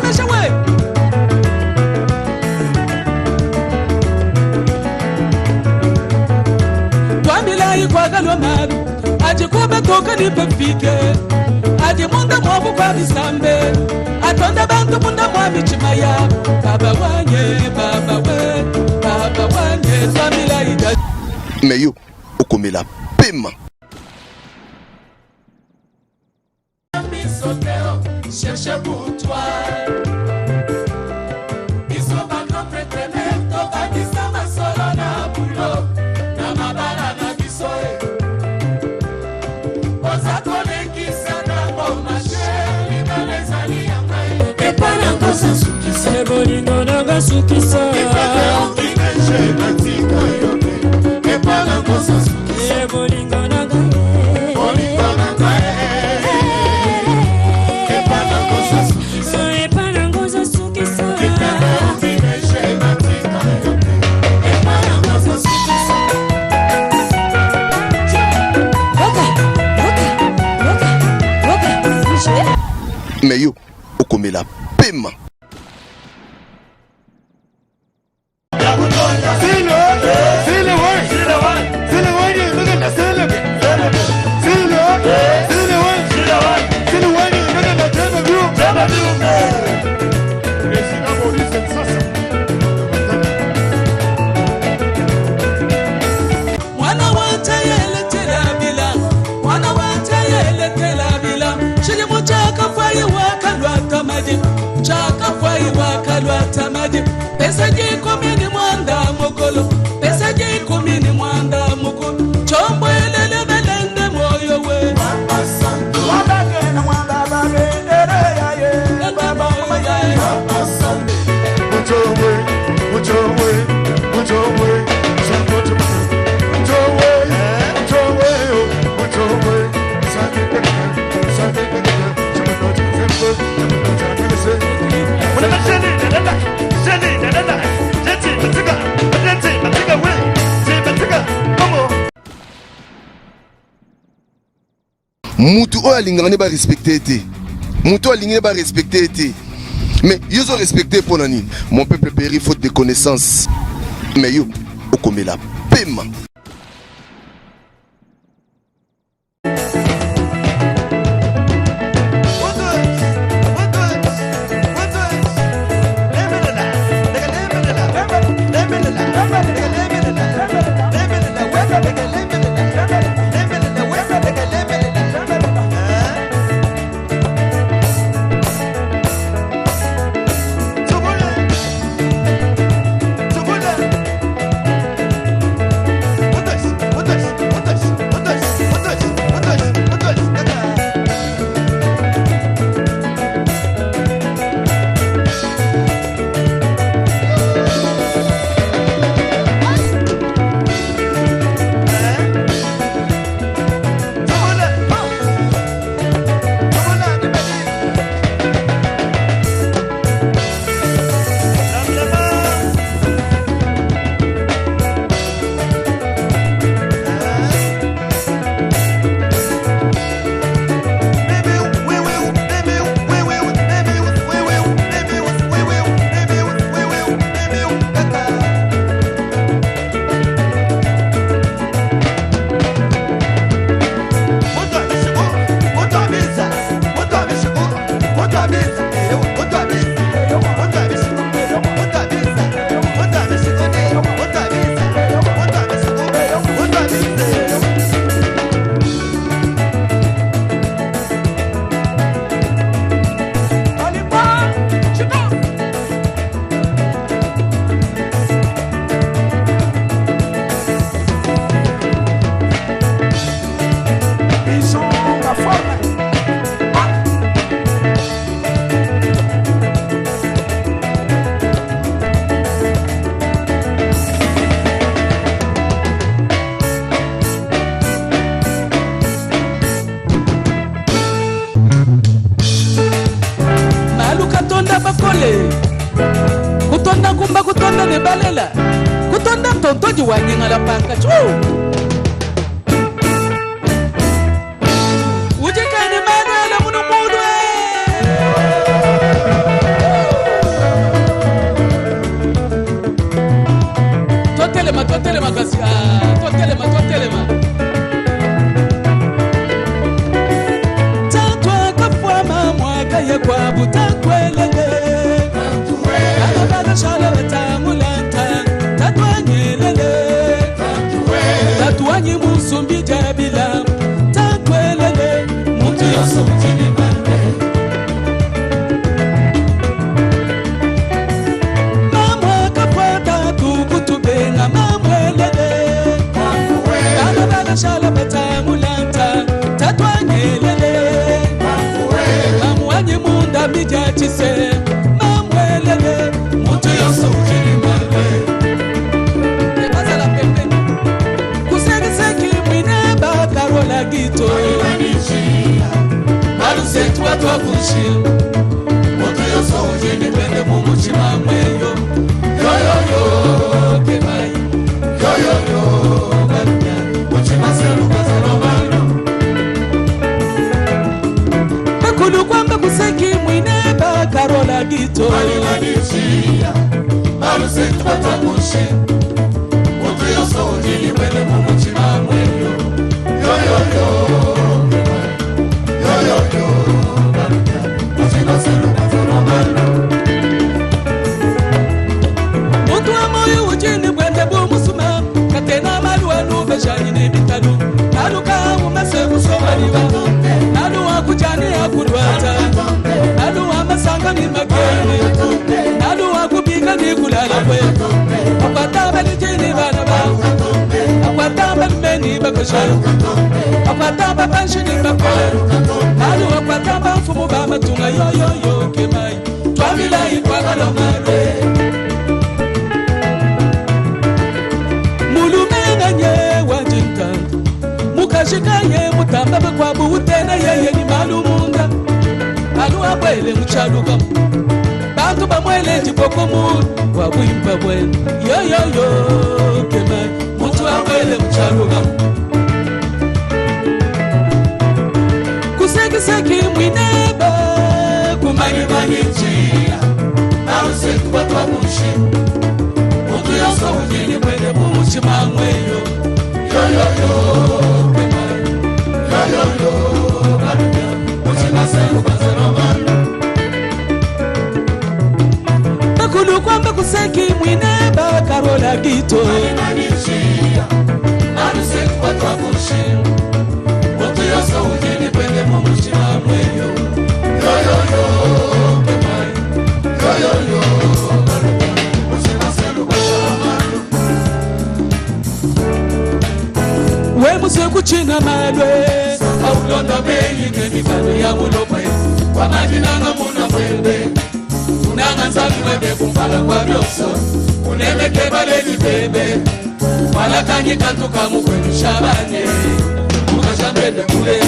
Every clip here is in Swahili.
Natasha we. Wamila ikwaga lo maru. Aje kuba toka ni pepike. Aje munda mwabu kwa bisambe. Atonda bantu munda mwabi chimaya. Baba wanye, baba we. Baba wanye, wamila ida. Meyo, okomela pema. Cherche pour toi. Ils sont pas grands prétendants, toka kisama solo na bulo. Na mabala na bisoe. Oza koleki sana mo mache, libalezali yangai. Epana kosa sukisa. Ebolingo nanga sukisa. Ipeke okineche na tika yoke. Epana kosa sukisa. Ebolingo nanga. Olingo nanga. Meyo, okomela pema. Chaka fai wakalwa tamadi. Pesa jiko mini mwanda mokolo. Pesa jiko mini mwanda mokolo. Chombo elele belende moyo we. Papa Santo. Wabage na mwanda babe. Ere ya ye. Baba ya ye. Papa Santo. Muchowe. Muchowe. Muchowe. Muchowe. Muchowe. Muchowe. Muchowe. Mutu o alingane ba respecter te. Mutu alingane ba respecter te. Mais yo zo respecter pour nani. Mon peuple périt faute de connaissances. Mais yo okomela pema. Kutonda kumba kutonda nebalela. Kutonda mtontoji wanyinga la panga. Ujekani manuela munu mudwe. kwa butakwelele Ababala shala batamulanta Tatwanyelele Tatwanyi musumbi jabila Takwelele Muntu yoso mtini mande Mamwa kapwata tukutubenga mamwelele Ababala shala batamulanta Tatwanyelele Mamwanyi munda mijachise Mamwelele Muntu yoso mtini mande Ebaza la pepe Kuseki mwine bakarola gito Malusetu watu wakushi Muntu yoso mtini mende mumuchima mweyo Yo yo yo kemai Yo yo yo barunya Muchima selu bazalo balo Bakulu kwamba kuseki mwine bakarola gito Malusetu watu wakushi Muntu yoso mtini mende mumuchima mweyo Yo yo yo kemai Yo yo yo barunya Muchima selu bazalo balo Muntu wa moyo ujini mwende bumusuma Katena maluwa nube shani nebitalu Naluka umase kusomaliwa Naluwa kujani ya kudwata Naluwa masanga ni mageni Naluwa kubika ni kulala kwe Akwatamba ni jini bana ba Akwatamba ni meni bakasharu Akwatamba banshi ni bakwe Naluwa akwatamba mfumu ba matunga yo yo yo kemai Twamila ikwagalo mare Mulumenanye wajinkanka Mukashikanye mutamba kwa buutena yeye ni malumunda Alu abwele mchaluga Bantu bamwele jipoko mu Wabwimpa bwele Yo yo yo kema Mutu abwele mchaluga Kuseki mwineba Kumani mani njia Aluseku watu wabushi Muntu yoso ujini mwene mumuchima mweyo Yo yo yo kemai Yo yo yo barunya Muchima selu bazalo balo Bakulu kwamba kuseki mwine bakarola gito Alimanichia Aluseku watu wabushi Muntu yoso ujini mwene mumuchima mweyo Yo yo yo kemai Yo yo yo barunya Muchima selu bazalo balo We museku china malwe Aulonda beyi kemikano ya mulopwe Kwa majinanga muna mwende Unanga nzami mwebe kumpala kwa byoso Uneme kebale ni bebe Wala kanyi kantuka mukwenu shabane Mukashambende kule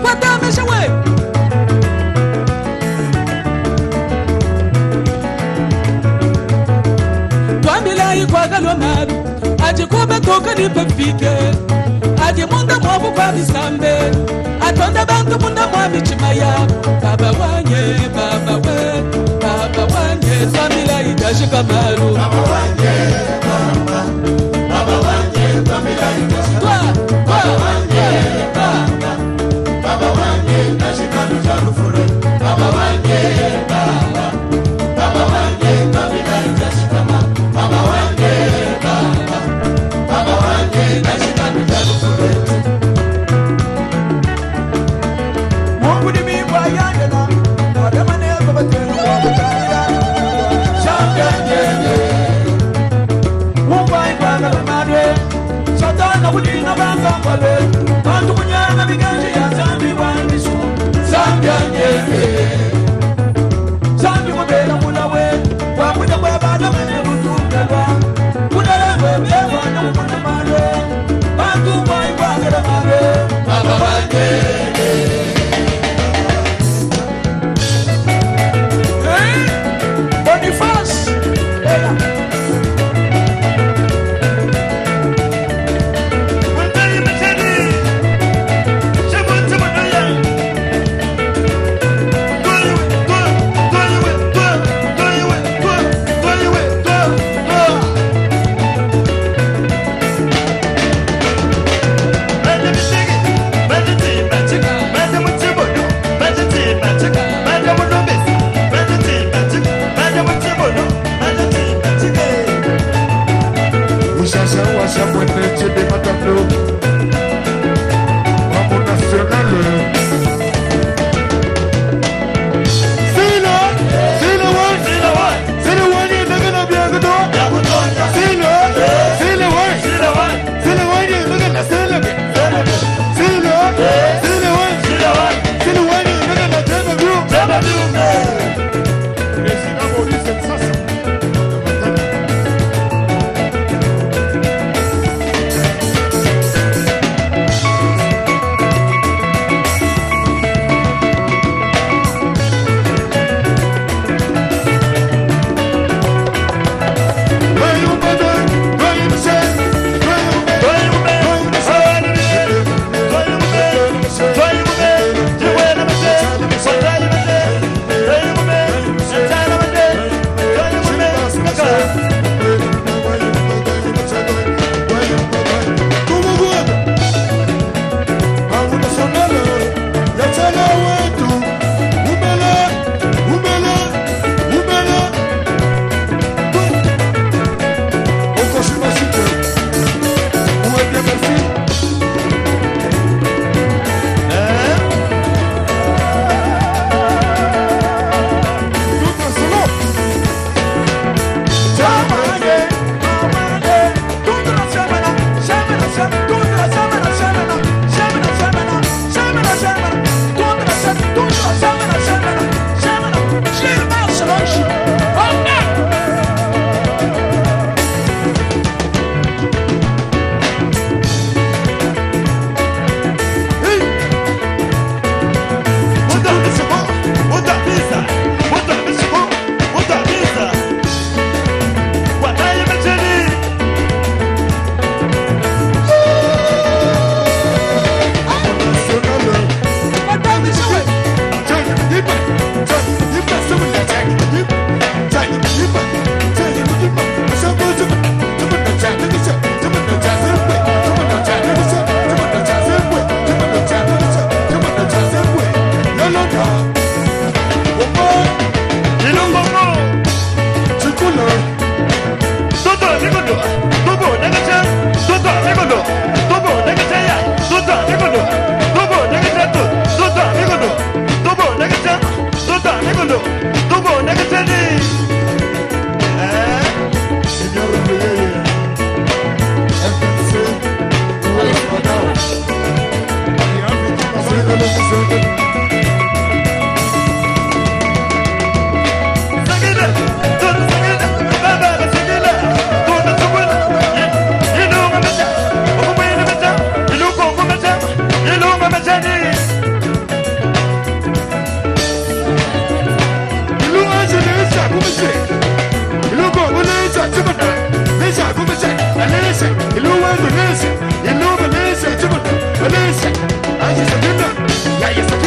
Watamesha we Twambila ikwagalo maru Aji kube toka nipefike Aji munda mwabu kwa bisambe Atonda bantu munda mwabi chimaya Baba wanye, baba we Baba wanye, twambila idashika maru Baba wanye, baba Baba wanye, twambila idashika Baba wanye, baba Baba wanye, idashika nujaru fure Baba wanye, baba Baba wanye, twambila idashika maru Baba wanye, baba Baba wanye, idashika nujaru fure Mungu ni mimba yandela Wadama neko batenu wakutanira Shanganyele Mungu aikwanga lamadwe Satana kudina banga mbale Bantu kunyanga miganji ya zambi wandisu Shanganyele Zambi mubela mulawe Wakuja kwa bada mene mutungelwa Kudalewe bewa na mukuna madwe Bantu aikwanga lamadwe Baba wanyele Boniface Mantari Machani Malaysia,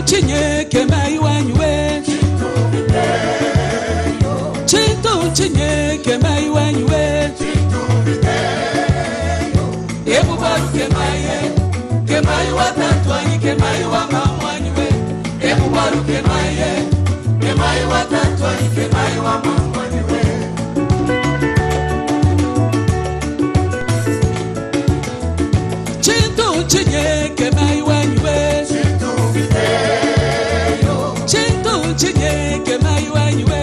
Chinye kemai wanywe Chintu chinye kemai wanywe Ebu baru kemai watatwanyi kemai wa mamwanywe Ebu baru kemai watatwanyi kemai wa mamwanywe Chintu chinye kemai wanywe Chinye kemai wanywe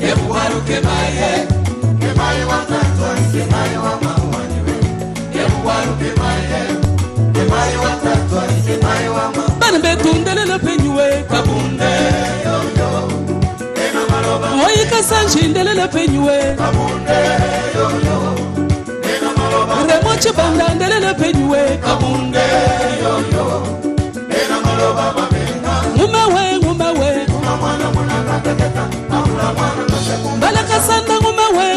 Ebuwaru kemai watatwa kemai wa mamwanywe Ebuwaru kemai watatwa kemai wa mamwanywe Bana betundelela penywe kabunde yo ena maloba Oyi kasanjindelela penywe kabunde yo ena maloba Remochi banda ndelela penywe kabunde yo Ngumawe Balaka sanda ngumawe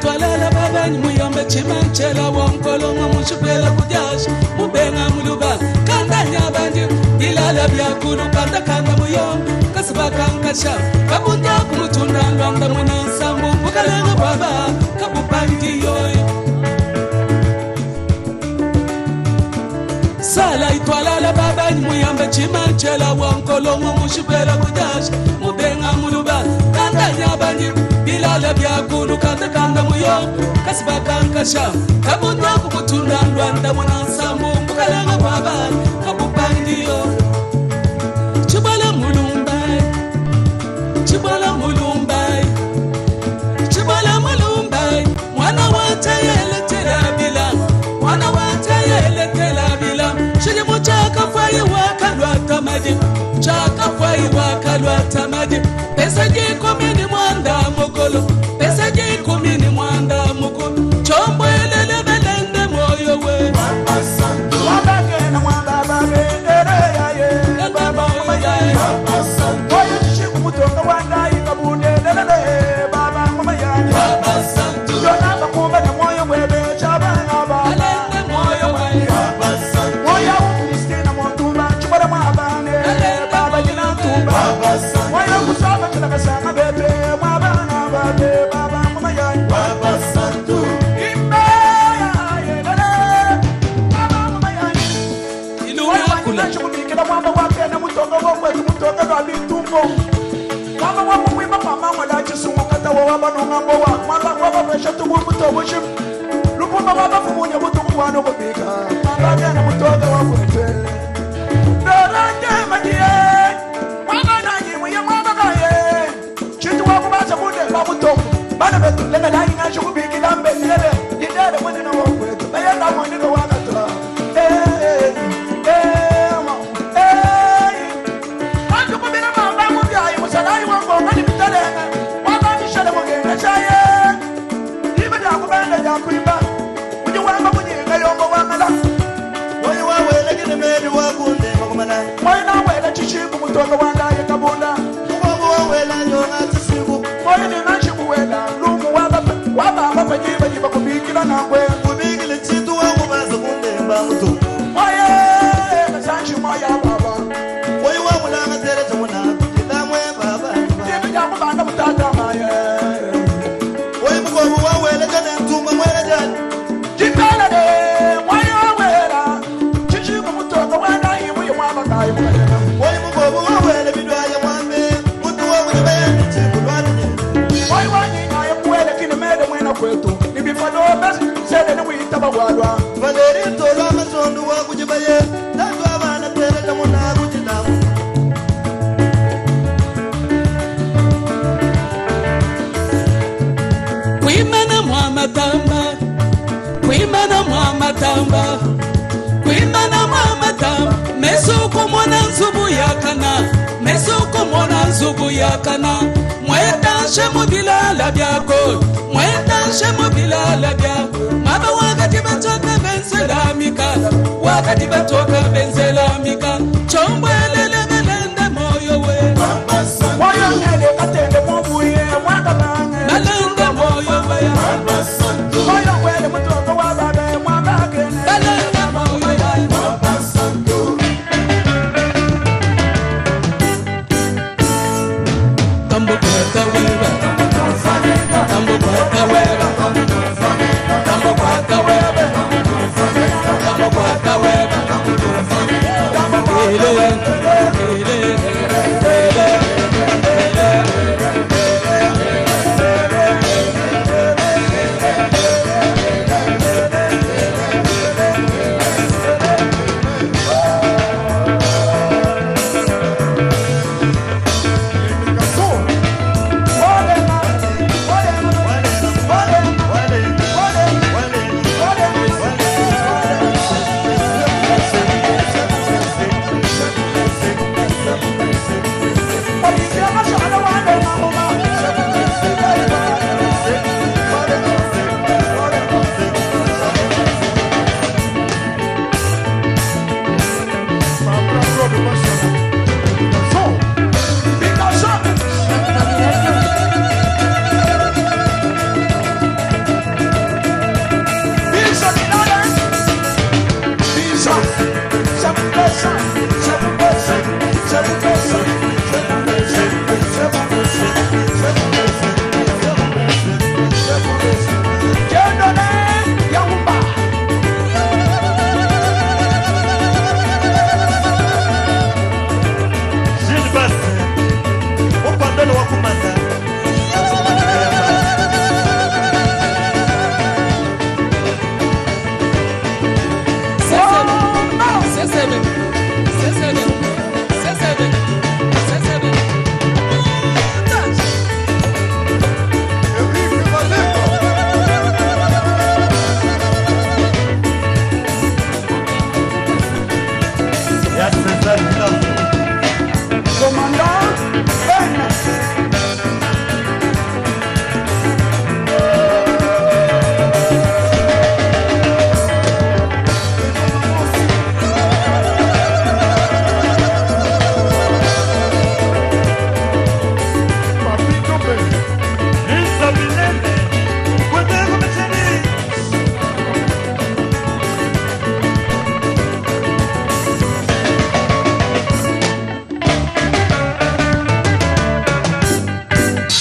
itwalela babanyi muyombe chimanchela wonkolonga mushupela kudyasha mubenga muluba kandanya bandi bilala byakulu kanda kanda muyombe kasibakankasha kabunda kumutunda lwanda mwenansambu mukalenga baba kabupandi yoyo sala itwalala babanyi muyombe chimanchela wonkolonga mushupela kudyasha mubenga muluba kandanya bandi bilala byakulu kanda kanda muyombe kasibakankasha kabunda kumutunda lwanda mwenansambu mukalenga baba kabupandi yoyo Chibala mulumbai, chibala mulumbai, chibala mulumbai. Mwana watayele telabila, mwana watayele telabila. Shini muchaka fai wakalwa tamadi, chaka fai wakalwa tamadi. Pesa jiko mini mwanda mokolo, pesa jiko mini mwanda mokolo. Chombo elele belende moyo we. Wabage na mwanda babe, ere ya ye. Baba mutoka wanda ikabunde lelele baba mama yani baba santu dona bakumba na moyo webe chabana baba alende moyo webe baba santu moyo ukristina motumba chubara mwabane baba jina tumba baba santu moyo kusaba kila kasama bebe mwabana babe baba mama yani baba santu imba ya lele baba mama yani iluwa kula chukubikira mwamba wake na mutoka wokwe mutoka ndo abitumbo Mama wapo mwima mama wala chisumu kata wawaba nungambo wa Mama waba pesha tubu mbuto wishim Lupu mama fumunya butu mwano kubika Mama gana mutoga wakwete Doranje madie Mama nanyi mwenye mama kaye Chitu wapu basa bunde mabuto Bana betu leme nanyi ngashu kubiki dambe Nilele nidele mwene na wakwete Bayenda mwene na wakata Salai wango ngani bitale waba mishale mugenda chaye ibe da kubanda ya kuiba uje wanga kujenga yombo wangala oyi wawele kine meri wakunde makomana oyi na wele chishiku mutoka wanga ye kabunda ugogo wawela nyona chishiku oyi ni na chiku wela lumu waba mapa jiba jiba kubikila nangwe kubikile chitu wangu baza kunde mba mutu oyi kasanchi moya baba oyi wamula ngatere chamuna Oye mkobu wawele jane ntumba mwele jane Jipele de Oye wawela Chichiku mutoka wanda imu yumaba kayi mwelena Oye mkobu wawele bidwaye mwambe Mutu wawele bayani chiku lwadi Oye wanyina ya mwele kine mede mwena kwetu Nibifado besi sede ni witaba wadwa Valeri tolo masondu wakujibaye Tatu abana tele tamuna kujinamu Kuimana mwamatamba, kuimana mwamatamba, kuimana mwamatamba. Mesuko mwana nzubu yakana, mesuko mwana nzubu yakana. Mwetanshe mubilala byako, mwetanshe mubilala byako. Maba wakati batoka benzelamika, wakati batoka benzelamika. Chombo elele belende moyo we. Moyo ngele katende mbuye mwaka bange. Belende moyo we. Moyo wele mutoka wababe mwaka kene. Belende moyo we. Tambo kwata weba. Tambo kwata weba. Tambo kwata weba. Tambo kwata weba.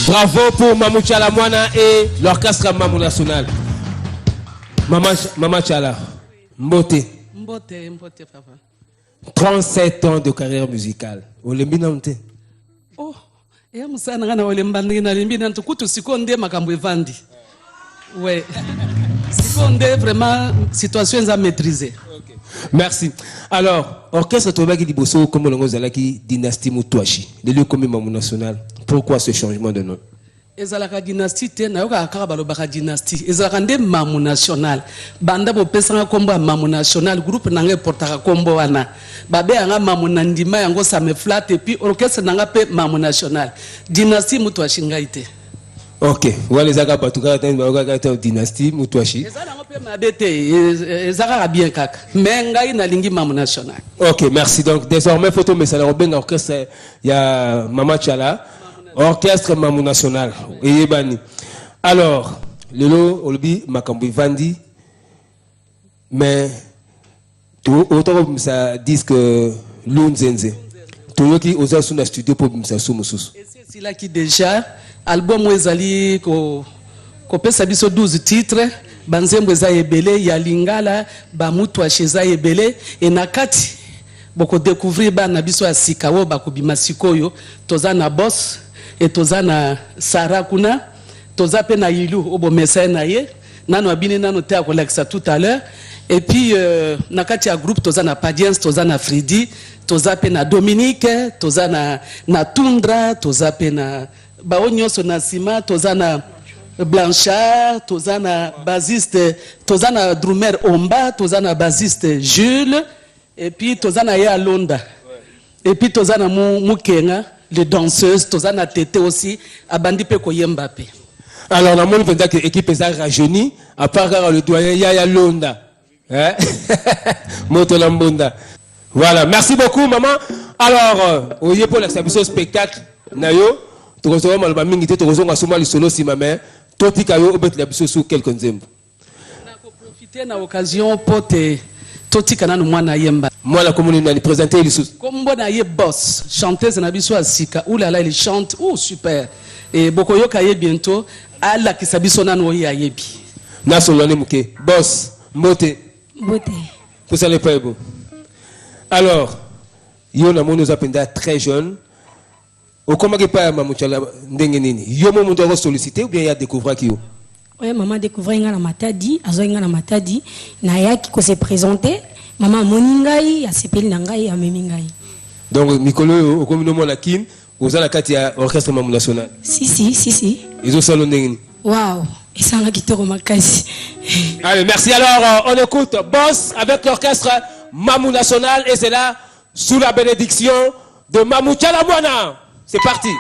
Bravo pour Mamou Tchala Mwana et l'orchestre Mamou National. Maman Tchala, Mbote. Mbote, papa. 37 ans de carrière musicale. Olembi namte. Oh, ya musana ngana olembandi na lembi na tukutu sikonde makambo evandi. Ouais. Sikonde vraiment situation à maîtriser. Okay. Merci. Alors, orchestre Tobaki Diboso comme l'ongo zalaki dynastie Moutouachi. Le lieu comme Mamou National. Pourquoi ce changement de nom? Ezalaka dynastie te na yoka akaka balobaka dynastie. Ezalaka nde Mamou National. Banda bo pesanga kombo Mamou National groupe nanga portaka kombo wana. Babe anga Mamou Nandima yango ça me flatte et puis orchestre nanga pe Mamou National. Dynastie Moutouachi ngaite. Ok. Voilà les aga batuka ta dynastie Moutouachi. Ezalaka pe mabete ezalaka bien kaka. Mais ngai na lingi Mamou National. Ok, merci. Donc désormais photo mais ça le Robin orchestre il y a Maman Tchala. Orchestre Mamou National. Alors, Lelo Olbi Makambu Vandi, mais autant ça dit que Lunzenze. Tout qui osa sous la studio pour ça sous Moussous. Et c'est là qui déjà album Wezali ko pesa biso 12 titres, banzembo za ebele ya lingala ba mutu asheza ebele et nakati boko découvrir ba na biso ya sikawo ba kubima sikoyo toza na boss et toza na Sarakuna, toza pe na Yilu obo message na ye, nano abine nano te akolekisa tout à l'heure. Et puis nakati ya groupe toza na Padiens, toza na Fridi, toza pe na Dominique, toza na Tundra, toza pe na baonyoso na Sima, toza na Blanchard, toza na bassiste, toza na drummer Omba, toza na bassiste Jules, et puis toza na ya Londa. Et puis toza na Mukenga. Les danseuses, Tozana Tété aussi, Abandi Peko Yembape. Alors, la monde peut dire que l'équipe est rajeunie, à part le doyen Yaya Londa. Hein? Motolambonda. Voilà, merci beaucoup, maman. Alors, au lieu pour l'exhibition spectacle, Nayo, tu reçois Malbamingi, tu reçois Souma le solo si ma mère, Toti Kayo, obet l'exhibition sous quelques nzembo. On a profité de l'occasion pour te. Toti kana no mwana yemba. Moi la commune a présenté les sous. Comme bon aye boss, chanteuse na biso asika. Ouh là là, il chante. Oh super. Et bokoyo kaye bientôt ala kisabiso na no yebi. Na solone muke. Boss, Mbote. Mbote. Pour ça les pas beau. Alors, yo na mo nous appenda très jeune. Au comment que pas Mamou Tchala ndenge nini. Yo mo ndo ro solliciter ou bien ya découvrir qui yo. Oui, maman découvrait nga na Matadi, azoinga na Matadi, na yaki ko se présenter, maman moningai, a sepeli na ngai, a memingai. Donc Mikolo au communo mo la kin, aux ala kati ya orchestre Mamou National. Si. Ils ont salon ndenge. Wow, et ça nga kitoko makasi. Allez, merci. Alors on écoute Boss avec l'orchestre Mamou National et c'est là sous la bénédiction de Mamou Tchala Mwana. C'est parti.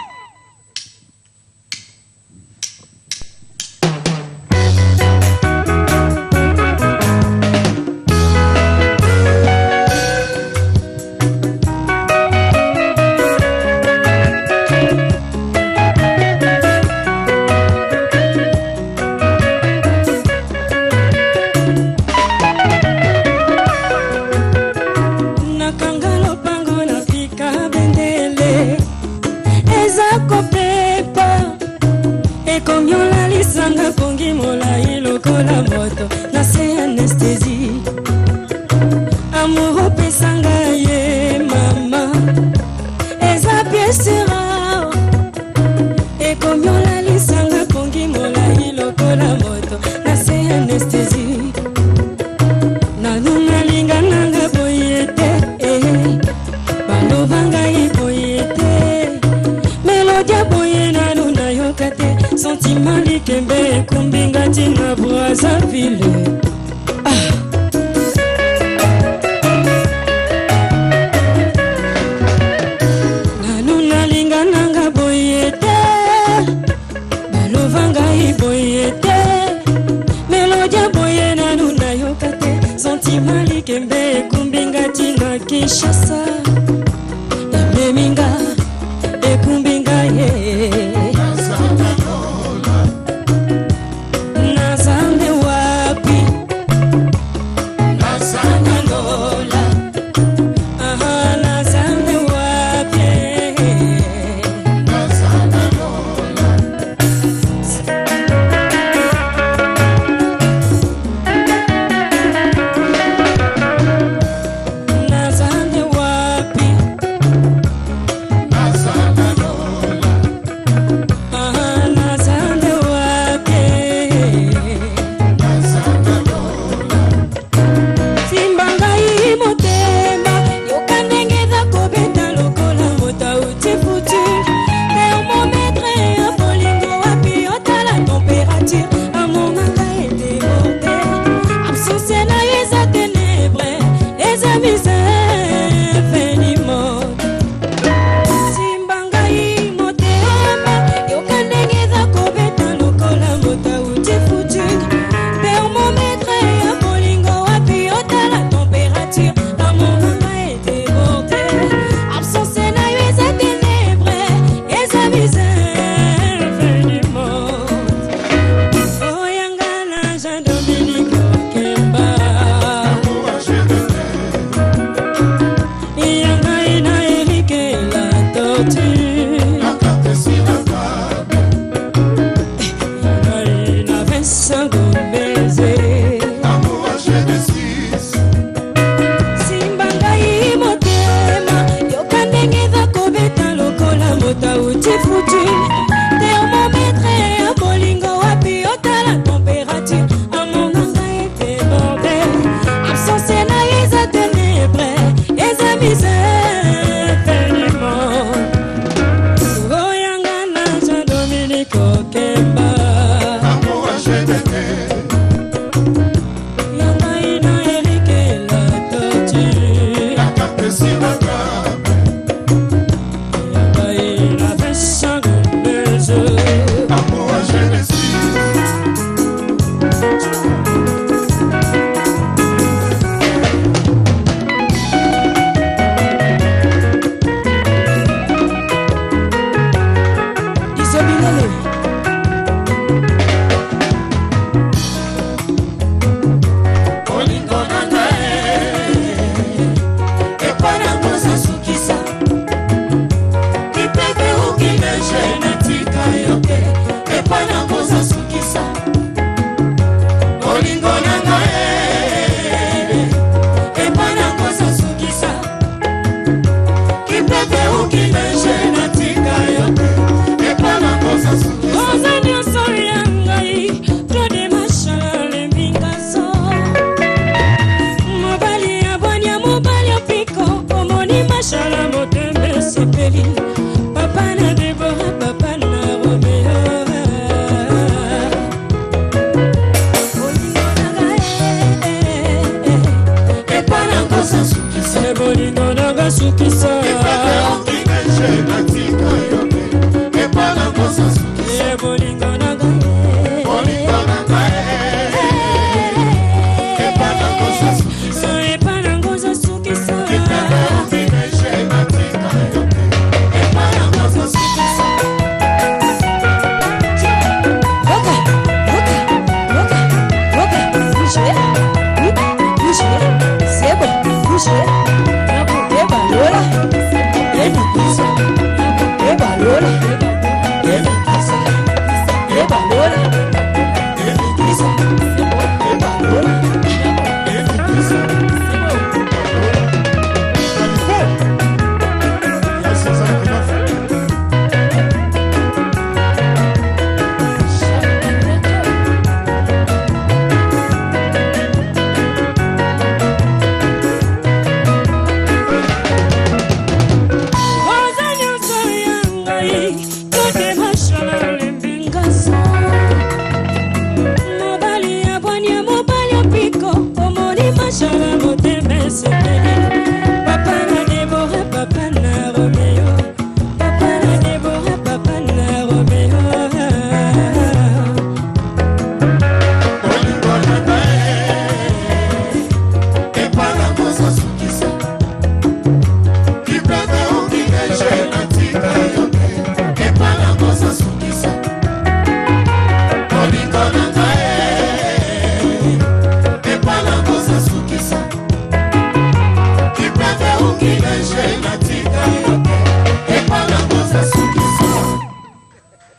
Keep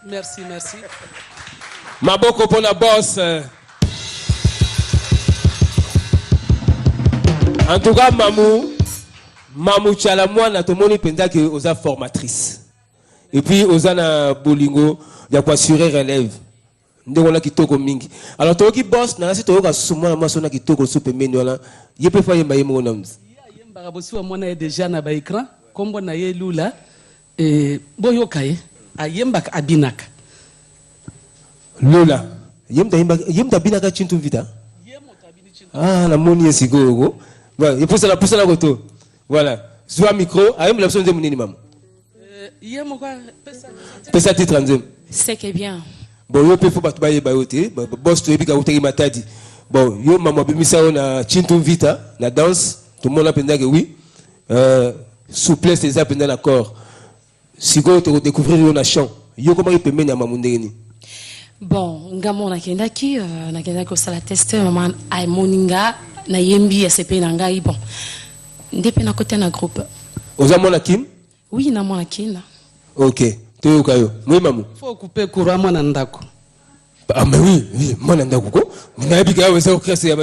Merci, merci. Maboko pour la boss. En tout cas, Mamou Tchalamouana, tout le monde pense que vous êtes formatrice. Et puis, vous êtes un bolingo, il y a quoi assurer relève. Nous avons qui toko mingi. Alors, tu qui boss, na si tu as souvent moi sona qui toko soupe menyola. Il peut faire yemba yemo noms. Yemba bosi wa mwana déjà na ba écran, kombo na ye lula boyo kaye. Ayemba abinaka. Lula. Yemba binaka chintu vita. Ah, la moni esigo. Voilà, il pousse la koto. Voilà. Soit micro, ayem la personne de munini maman. Yemo quoi pesa titre nzem. C'est que bien. Bon, yo pe fo batu baye bayote, boss to ebika uteki matadi. Bon, yo maman bimisa na chintu vita, na danse, tout le monde a pensé que oui. Souplesse les a pendant l'accord. Si vous découvrir le chant, comment il peut mener à Mamundeni? Bon, ngamo nakendaki ko sala test maman ay moninga na yembi ACP nangai bon. Ndepe na côté na groupe. Ozamona Kim? Oui, na mona kina. OK. Teo kayo. Moi mamu. Faut couper courant mwana ndako. Ah mais oui, mwana ndako ko. Na bika wa ça krese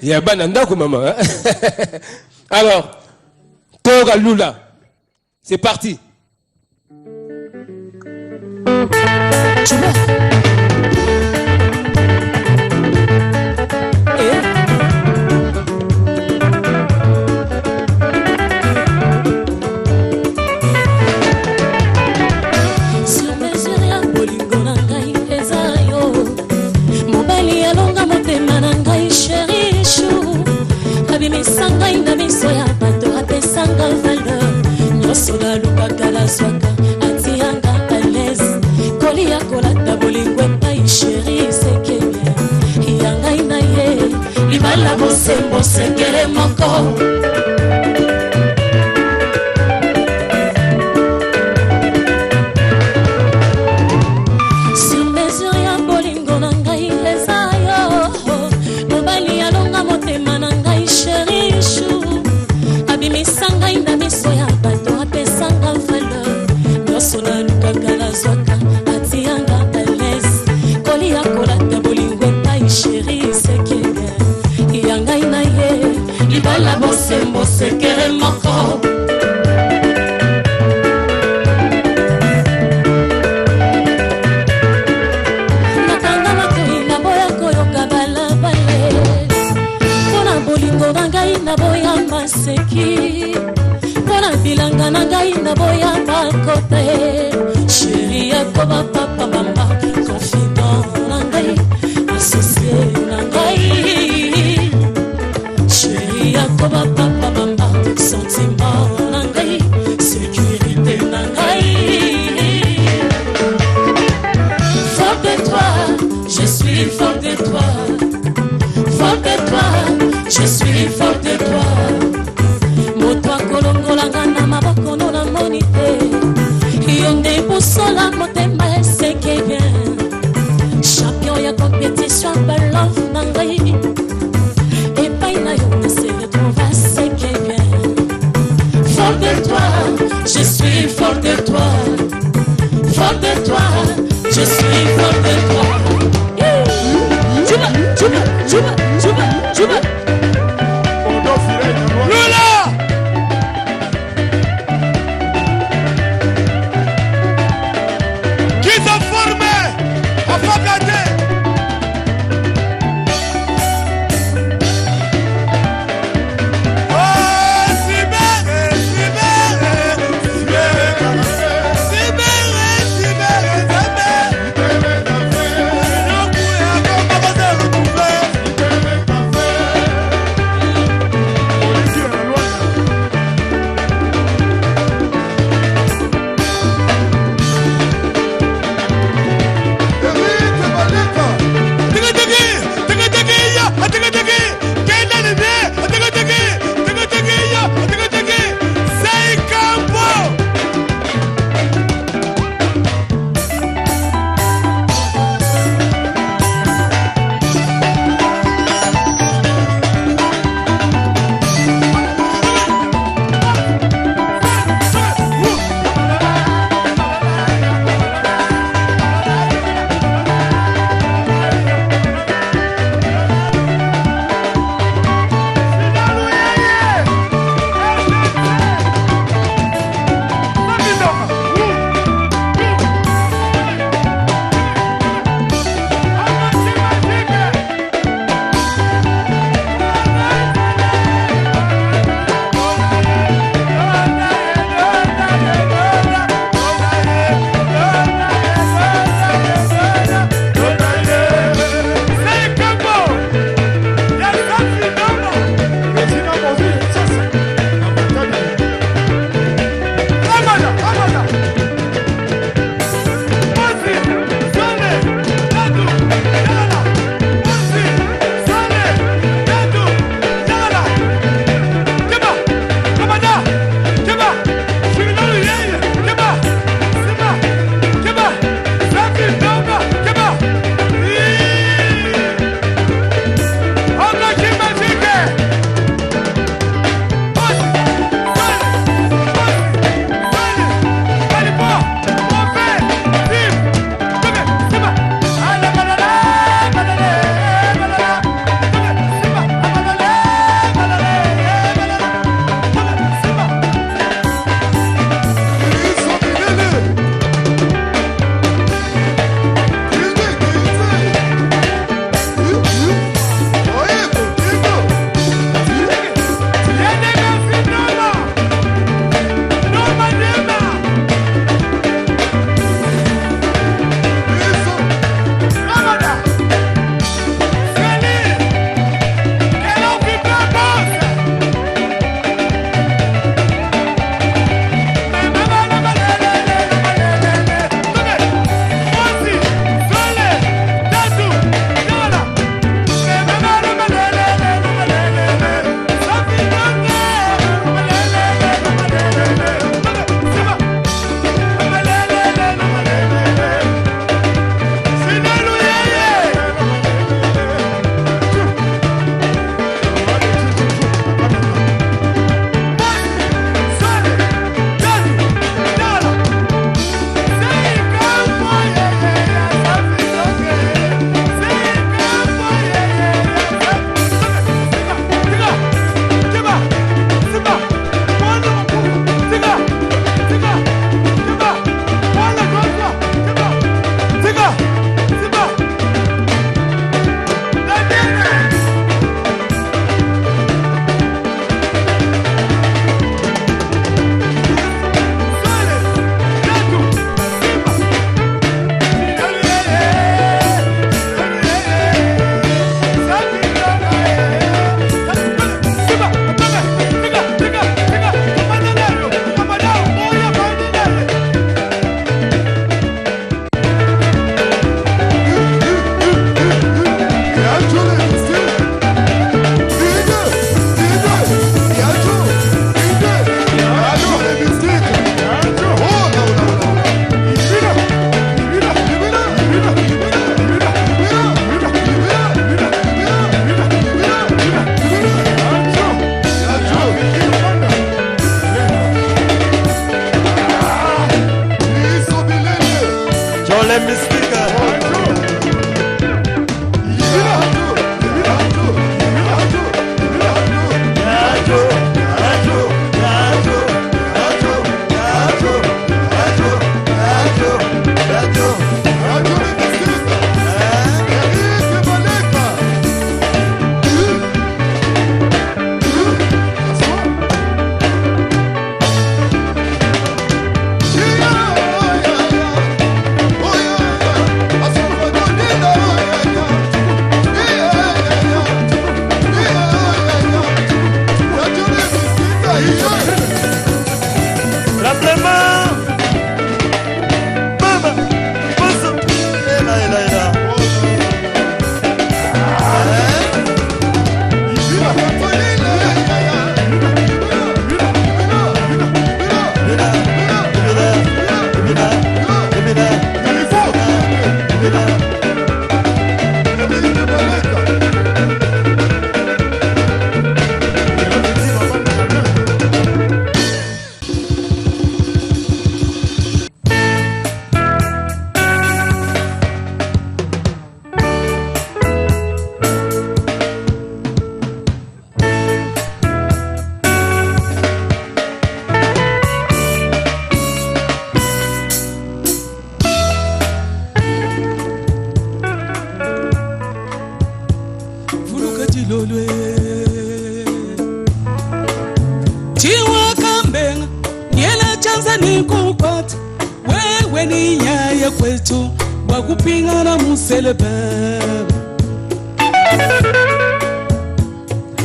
ya bana ndako maman. Alors, Toga Lula. C'est parti. Tu vois? Sur mesure ya bolingo na ngai eza yo. Mobali alonga motema na ngai chéri chou. Abimisa ngai na miso ya bato apesanga valeur. Nyonso nalukaka nazwaka atianga à l'aise. Kolia kolata bolingo epai chéri sekebe. Yangai na ye libala bosembo sengele moko. Sur mesure ya bolingo na ngai eza yo. Mobali alonga motema na ngai chéri chou. Abimisa ngai na miso ya bato apesanga valeur. Nyonso nalukaka nazwaka atianga à l'aise. Kolia kolata bolingo epai chéri sekebe. Yangai na ye libala bosembo sekere moko. Nakanga matoi na boya koyoka balabale. Pona bolingo na ngai na boya maseki. Pona bilanga na ngai na boya bakote. Chéri yakoba papa mama confident na ngai associé na ngai. Chéri yakoba papa mama sentiment na ngai sécurité na ngai. Fort de toi, je suis fort de toi. Fort de toi, je suis fort de toi. Moto akolongolanga na maboko no na monite. Yonde busola motema seke bien. Champion ya compétition balance na ngai. Epai na yo na se retrouve seke bien. Fort de toi, je suis fort de toi. Fort de toi, je suis fort de toi. Juba. Lula! Qui t'a formé à Fagade? Oh, si belle, si belle, si belle, si les mystiques.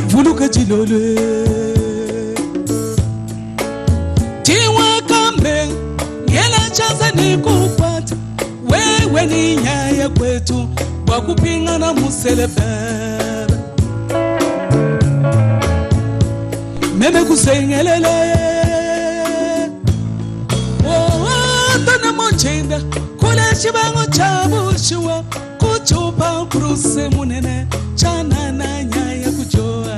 Vuluka jilolwe Tiwa kambe Ngela chanza ni kupata Wewe ni nyaya kwetu Wakupingana muselebebe Meme kusengelele Tana mochenda Kule shibango chabushua Kuchupa kuruse munene Chana na nyaya kujoa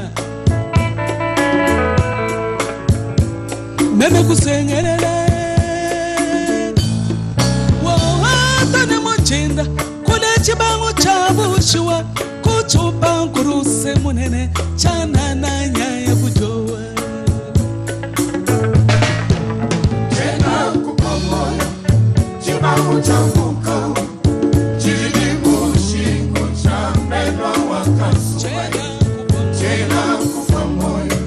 Meme kusengelele Tana mochenda Kule shibango chabushua Kuchupa kuruse munene Chana na nyaya kujoa Uchamuka Chilimu shingo chambelwa wakasu Chena kufa moyo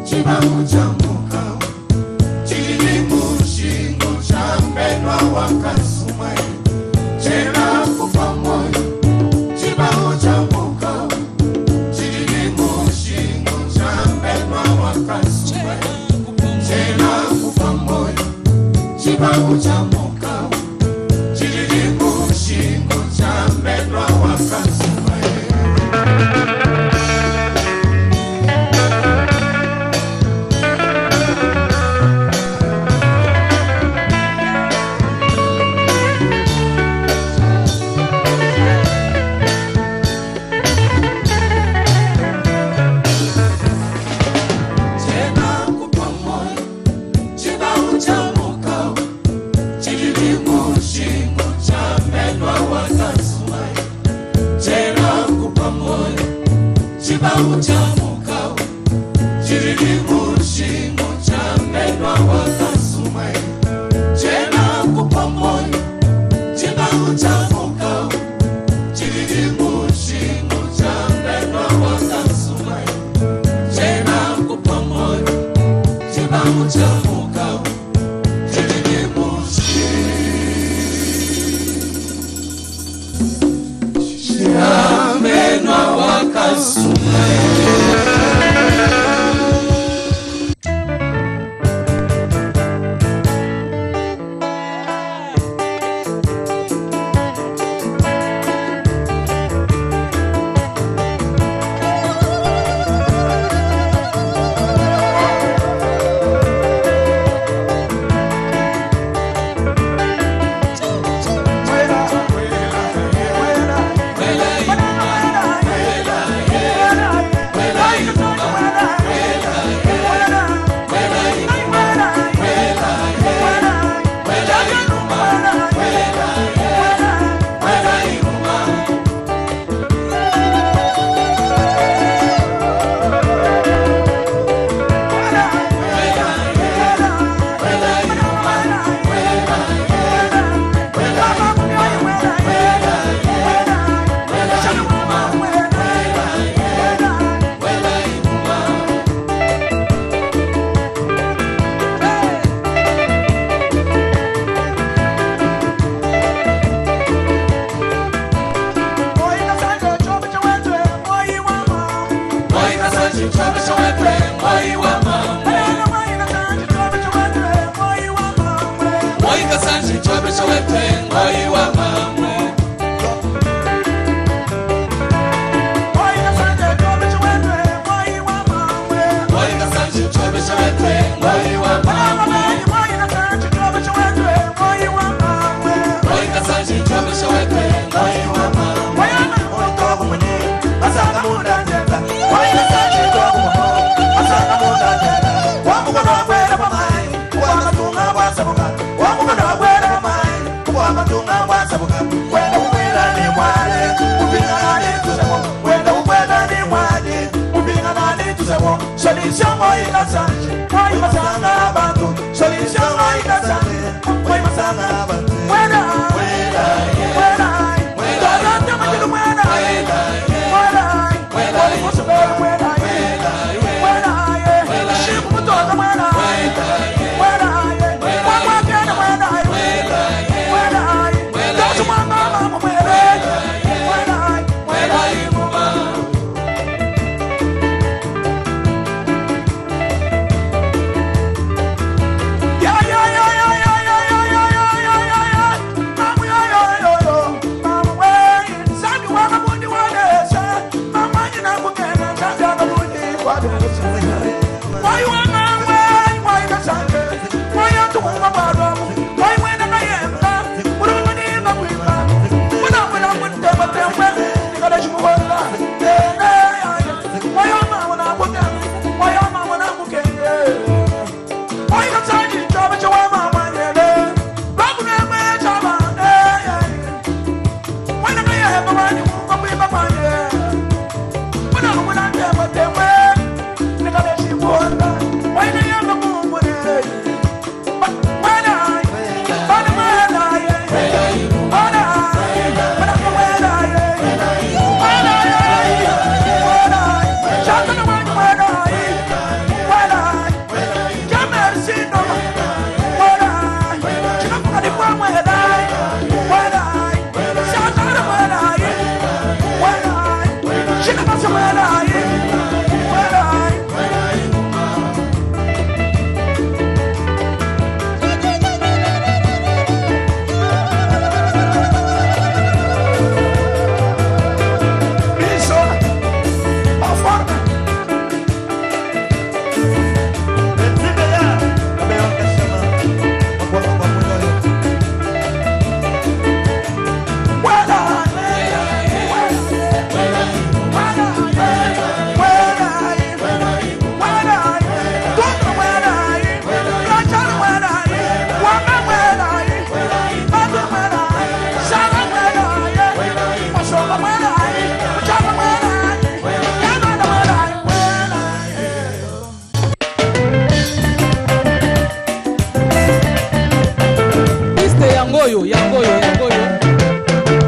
Chiba uchamuka Chilimu shingo chambelwa wakasu Chena kufa moyo Chiba uchamuka Chilimu shingo chambelwa wakasu Chena kufa moyo Chiba uchamuka Solution moi inasanje, moi masanga bantu. Solution moi inasanje, moi masanga bantu. Wena, wena, wena, wena. Tanda majilu wena, wena, wena. Wena, possible wena, wena, wena. Shibu mutoka wena, wena, wena. Wama kena wena, wena, wena. Dasu mama mama wena, wena, wena.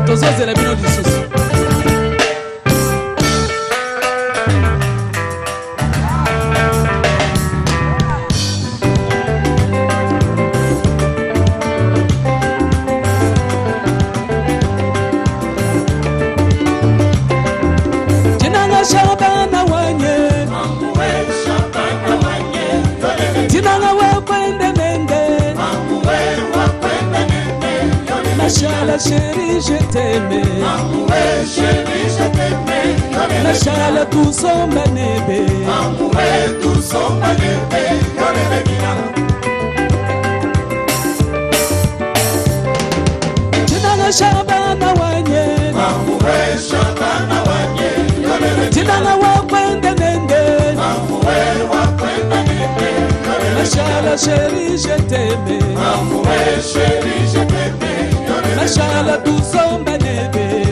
tozozela bino lisusu. Tinanga Shabana wanye, tinanga wakwende nende, Nashala chérie je t'aime, Nashala tout somba nebe, tinanga Shabana wanye, tinanga wakwende nende, Nashala chérie je t'aime, Nashala tout somba nebe,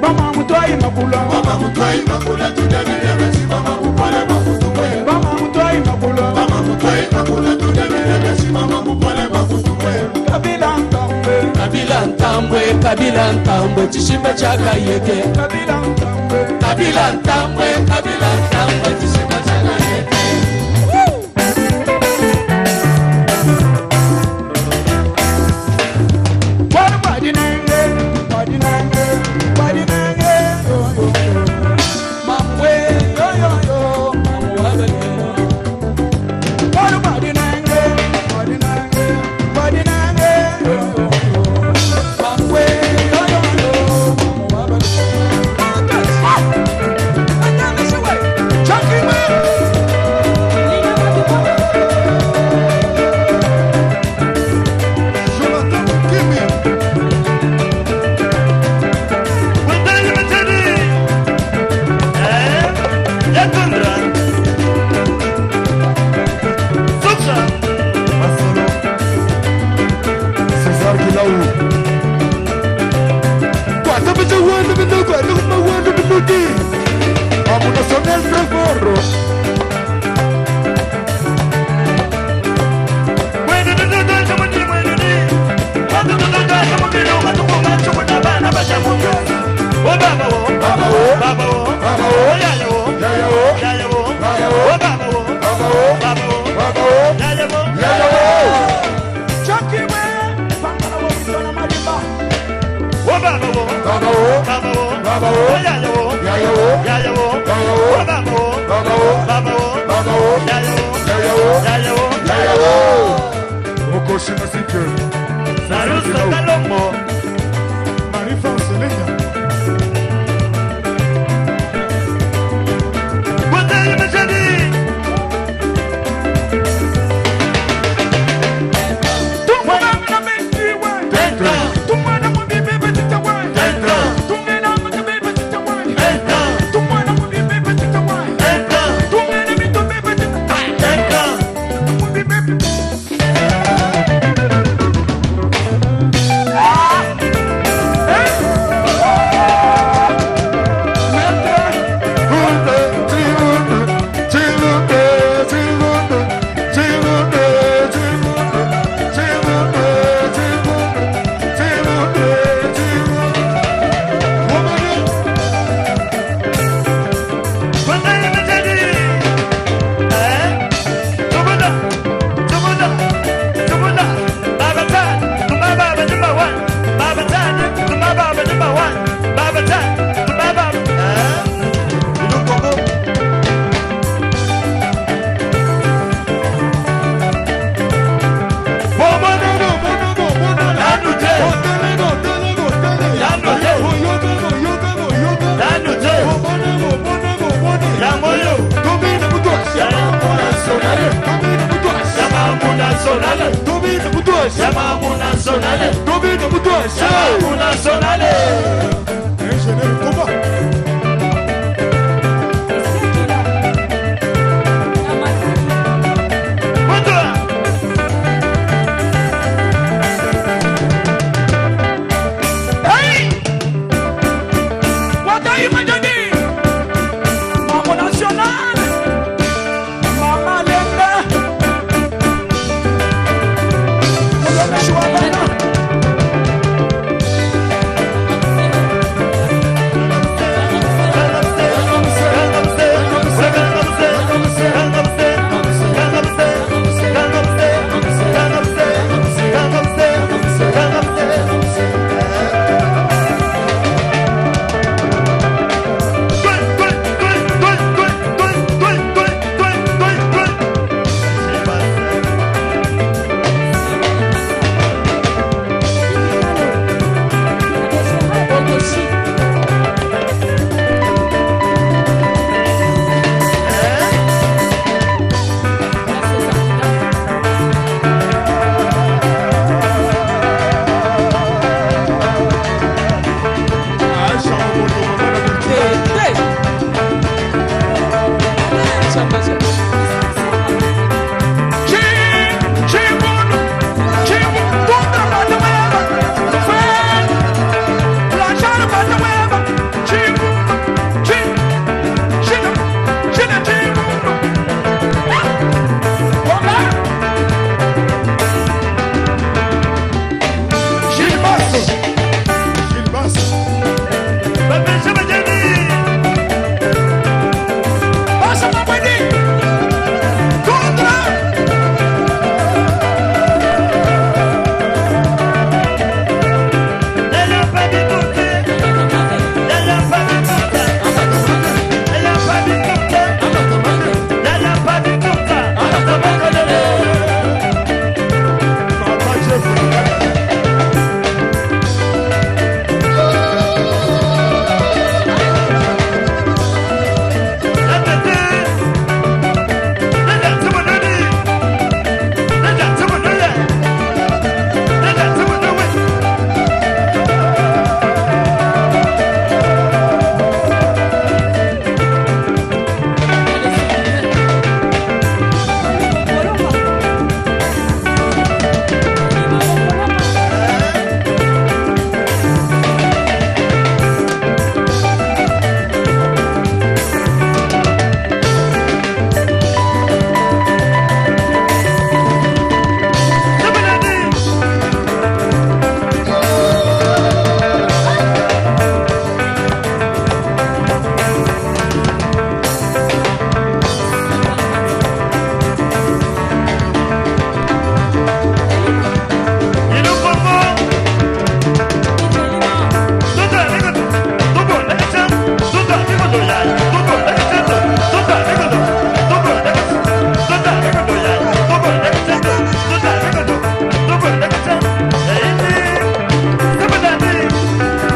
Mama mutwai makula, mama mutwai makula, tudania basi mama mupole makutuwe. Mama mutwai makula, mama mutwai makula, tudania basi mama mupole makutuwe. Kabila Ntambwe, Kabila Ntambwe, Kabila Ntambwe, chishimba chaka yeke. Kabila Ntambwe, Kabila Ntambwe, Kabila Ntambwe, chishimba chaka yeke. wanda mindogo aluma wanda minudi amuna sonel traforo wenda ndodo chamuni wenda wanda ndodo chamuni wanda kuma chukuna bana bashamunga o baba wo baba wo baba wo baba wo yaya wo yaya wo yaya wo baba wo baba wo baba wo baba wo baba wo yaya wo yaya wo chaki we bangala wo bitona malimba o baba wo baba wo baba wo baba wo yaya wo yaya wo yaya wo baba wo baba wo baba wo baba wo baba wo yaya wo yaya wo yaya wo yaya wo okoshi masike sarusa kalomo marifa selenya Botei machadi Tumana na menti wa Tenta Tumana mo bibe betita wa Tenta Tumena mo bibe betita wa Tenta Tumana mo bibe betita wa Tenta Tumena mi to bibe betita wa Tenta mo bibe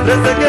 Yes,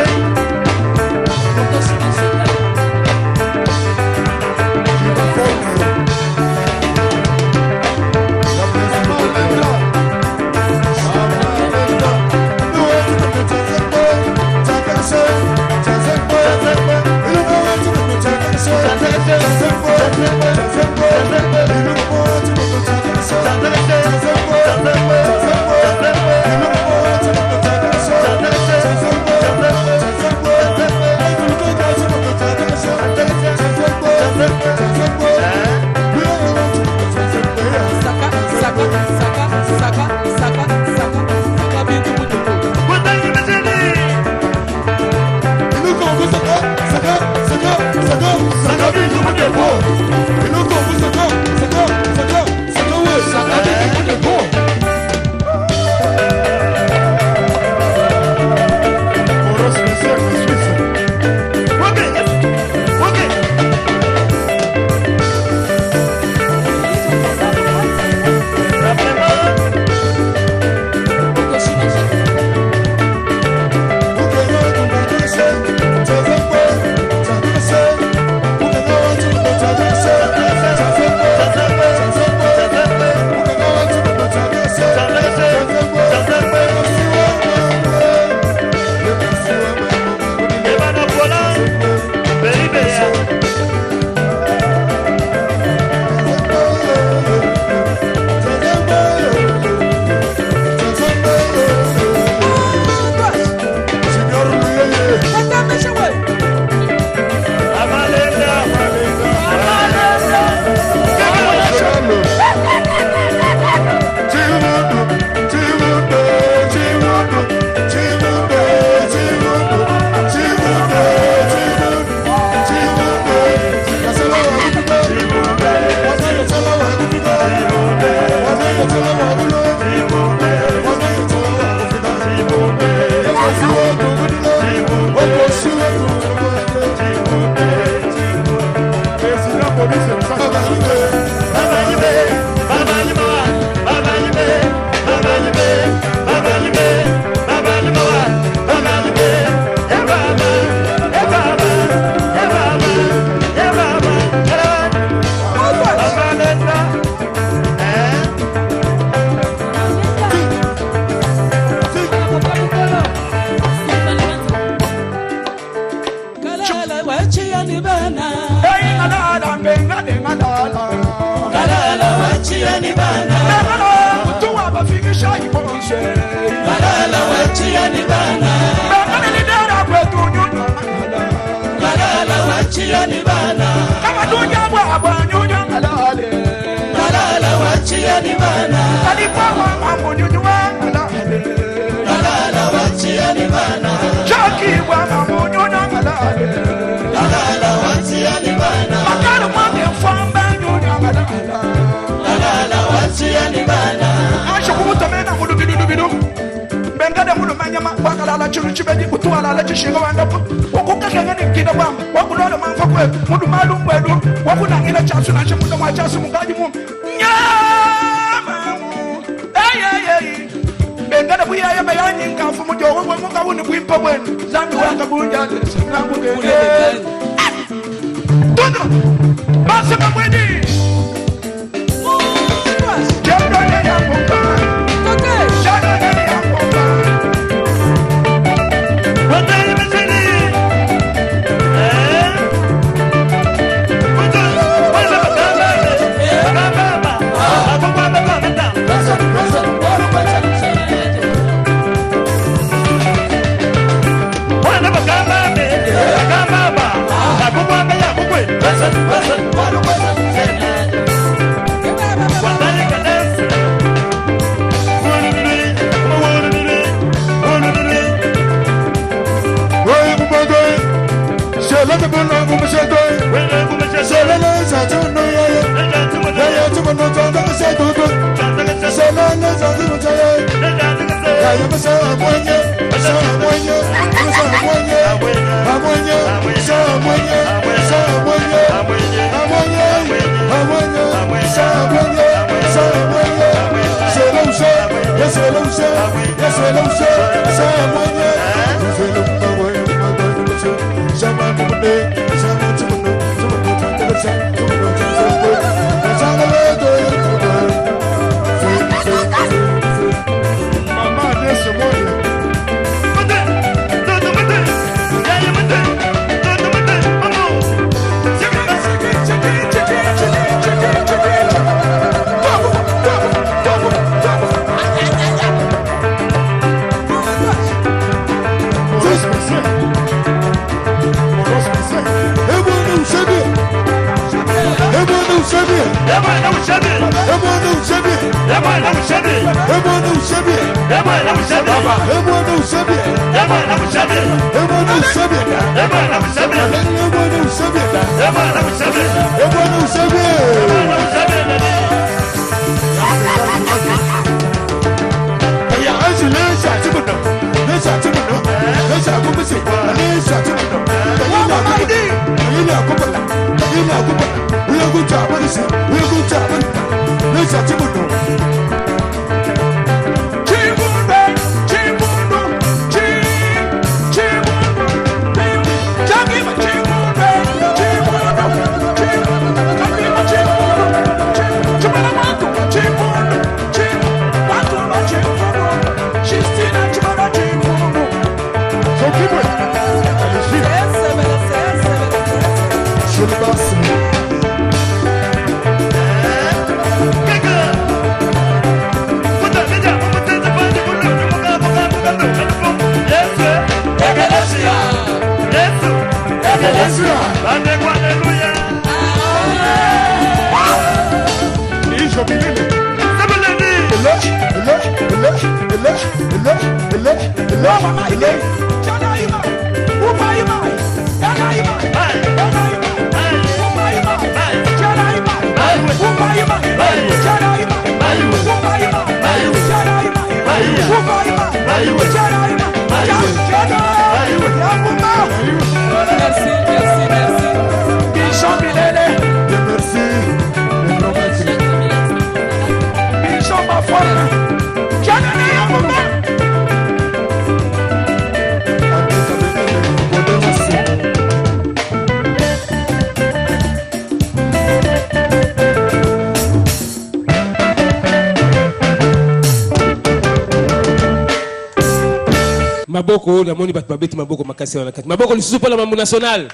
Maboko, la moni bat babeti maboko makasi wana kati. Maboko lisusu pour la Mamou nationale.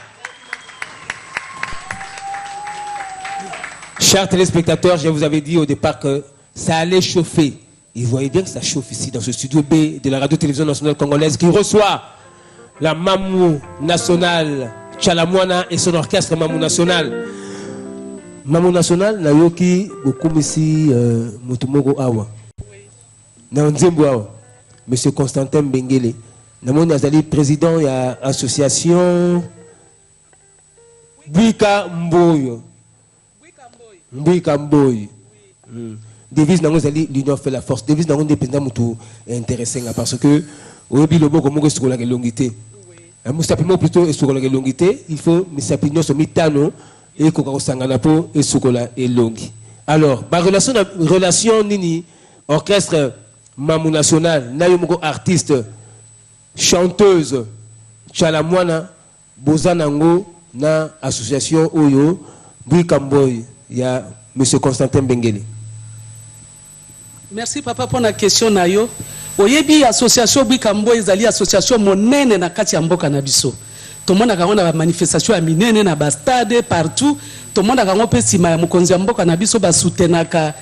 Chers téléspectateurs, je vous avais dit au départ que ça allait chauffer. Et vous voyez bien que ça chauffe ici dans ce studio B de la radio-télévision nationale congolaise qui reçoit la Mamou nationale, Tchalamwana et son orchestre Mamou national. Mamou national, na yoki beaucoup ici Motumogo Awa. Na Nzembo Awa. Monsieur Constantin Bengele. Namoni azali président de l'association Bwika Mboyo. Bwika Mboyo. Devise nango zali l'union fait la force. Devise nango dépendant mutu intéressant parce que obi lobo ko moko sukola ke longité. Musapimo plutôt e sukola ke longité, il faut misapinyo so mitano et ko sangana po e sukola e longi. Alors, ba relation nini orchestre Mamou national, Nayomoko artiste, chanteuse, Tchalamwana, Bozanango, na association Oyo, Bouikamboy, il y a M. Constantin Bengele. Merci papa pour la question nayo. Oyebi association Bouikamboy, ils association monene na kati ya mboka na biso. Tout le monde a une manifestation à minene na bastade partout. Tout le monde a un peu si ma mukonzi mboka na biso ba soutenaka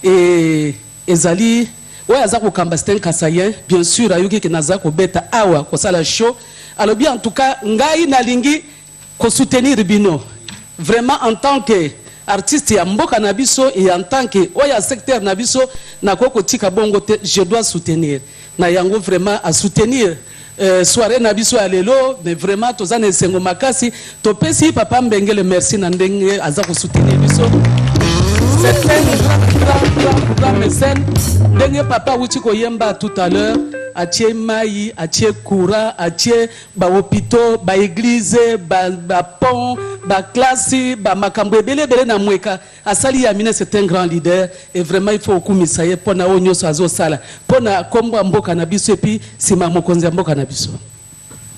et ezali. Oui, Azako Kambastin Kassayen, bien sûr, Ayuki Kinazako Beta Awa, Kosala Show. Alors, bien, en tout cas, Ngai Nalingi, ko soutenir Bino. Vraiment, en tant qu'artiste, ya Mboka Nabiso, et en tant que, Oya secteur Nabiso, Nakoko Tika Bongote, je dois soutenir. Na yango vraiment à soutenir. Soirée Nabiso à l'élo, mais vraiment, Tozane Sengo Makasi, Topesi, Papa Mbengele, merci, Nandenge, Azako soutenir Biso. C'est un grand mécène. Dernier papa Wichiko Yemba tout à l'heure, Atie Maï, Atie Koura, Atie ba hôpitaux, ba église, ba pont, ba classe, ba makambo belé na mweka. Asali Yamine c'est un grand leader et vraiment il faut okumisaye pona onyo sazo sala. Pona kombo mboka na biso et puis sima mokonzi mboka na biso.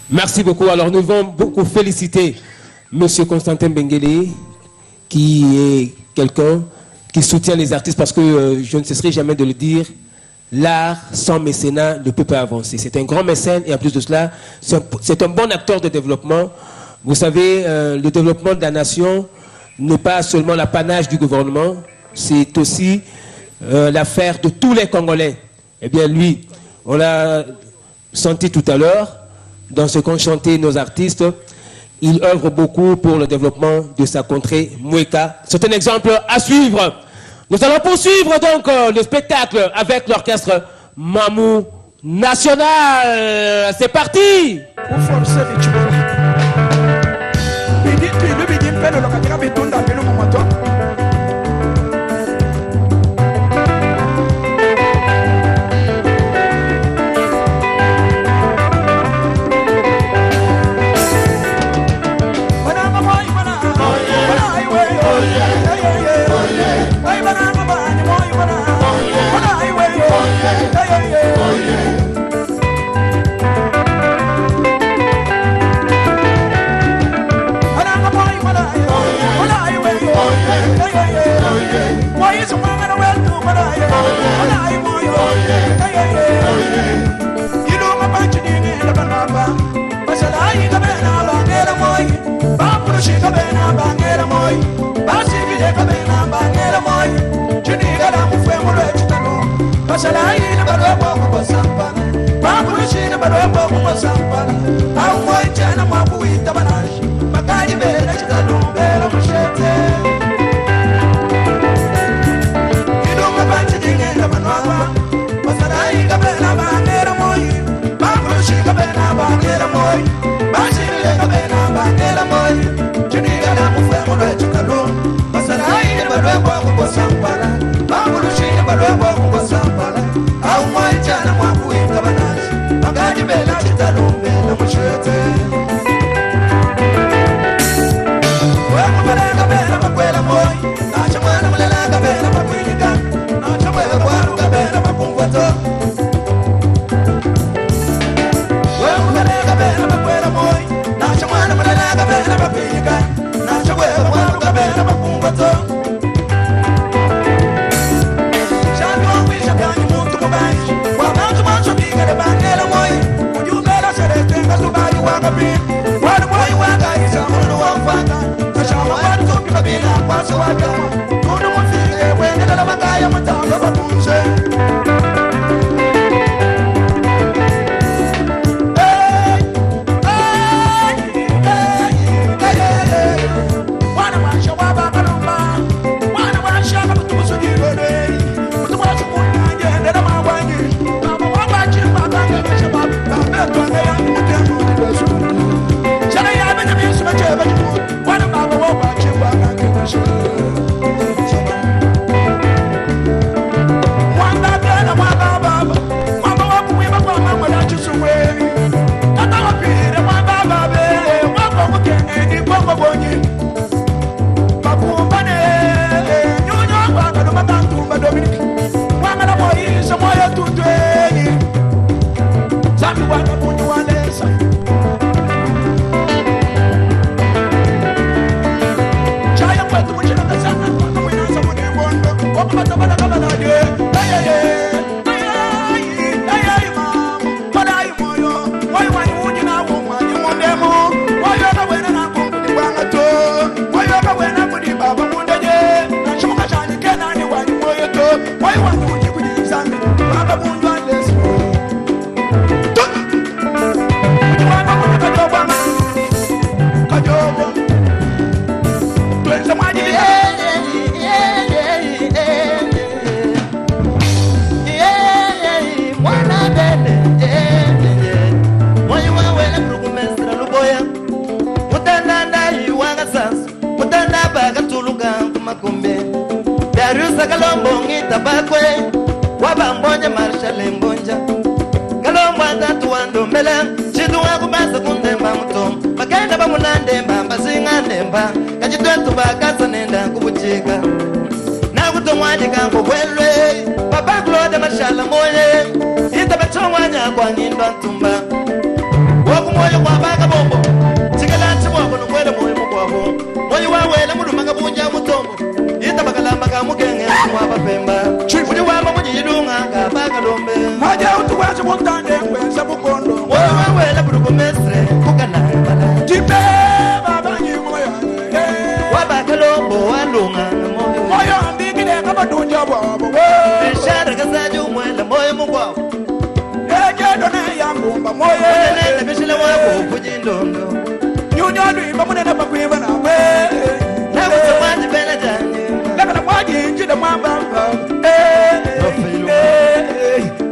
Merci beaucoup. Alors nous devons beaucoup féliciter monsieur Constantin Bengele qui est quelqu'un qui soutient les artistes parce que je ne cesserai jamais de le dire, l'art sans mécénat ne peut pas avancer. C'est un grand mécène et en plus de cela, c'est un bon acteur de développement. Vous savez, le développement de la nation n'est pas seulement l'apanage du gouvernement, c'est aussi l'affaire de tous les Congolais. Eh bien lui, on l'a senti tout à l'heure, dans ce qu'ont chanté nos artistes, il œuvre beaucoup pour le développement de sa contrée Mweka. C'est un exemple à suivre. Nous allons poursuivre donc le spectacle avec l'orchestre Mamou national. C'est parti.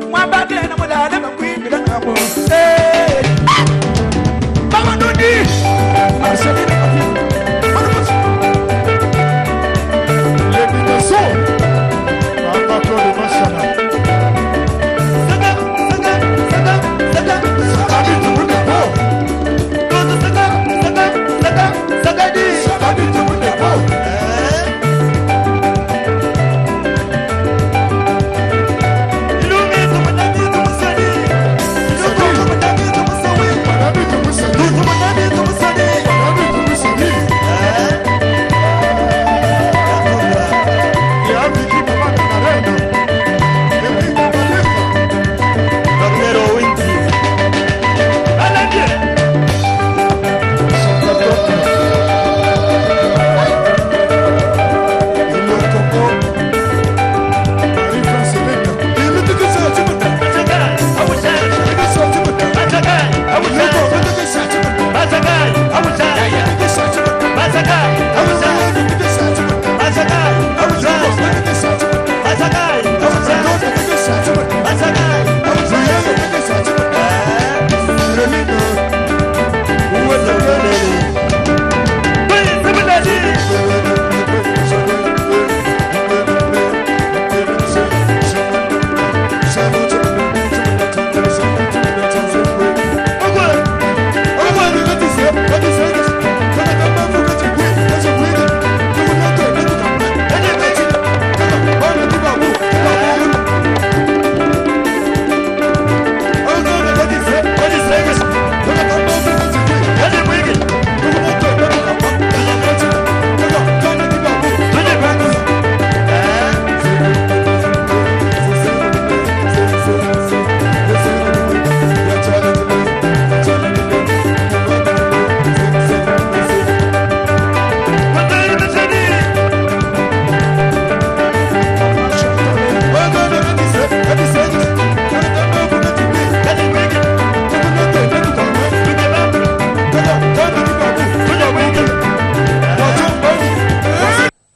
Mwamba tena mudana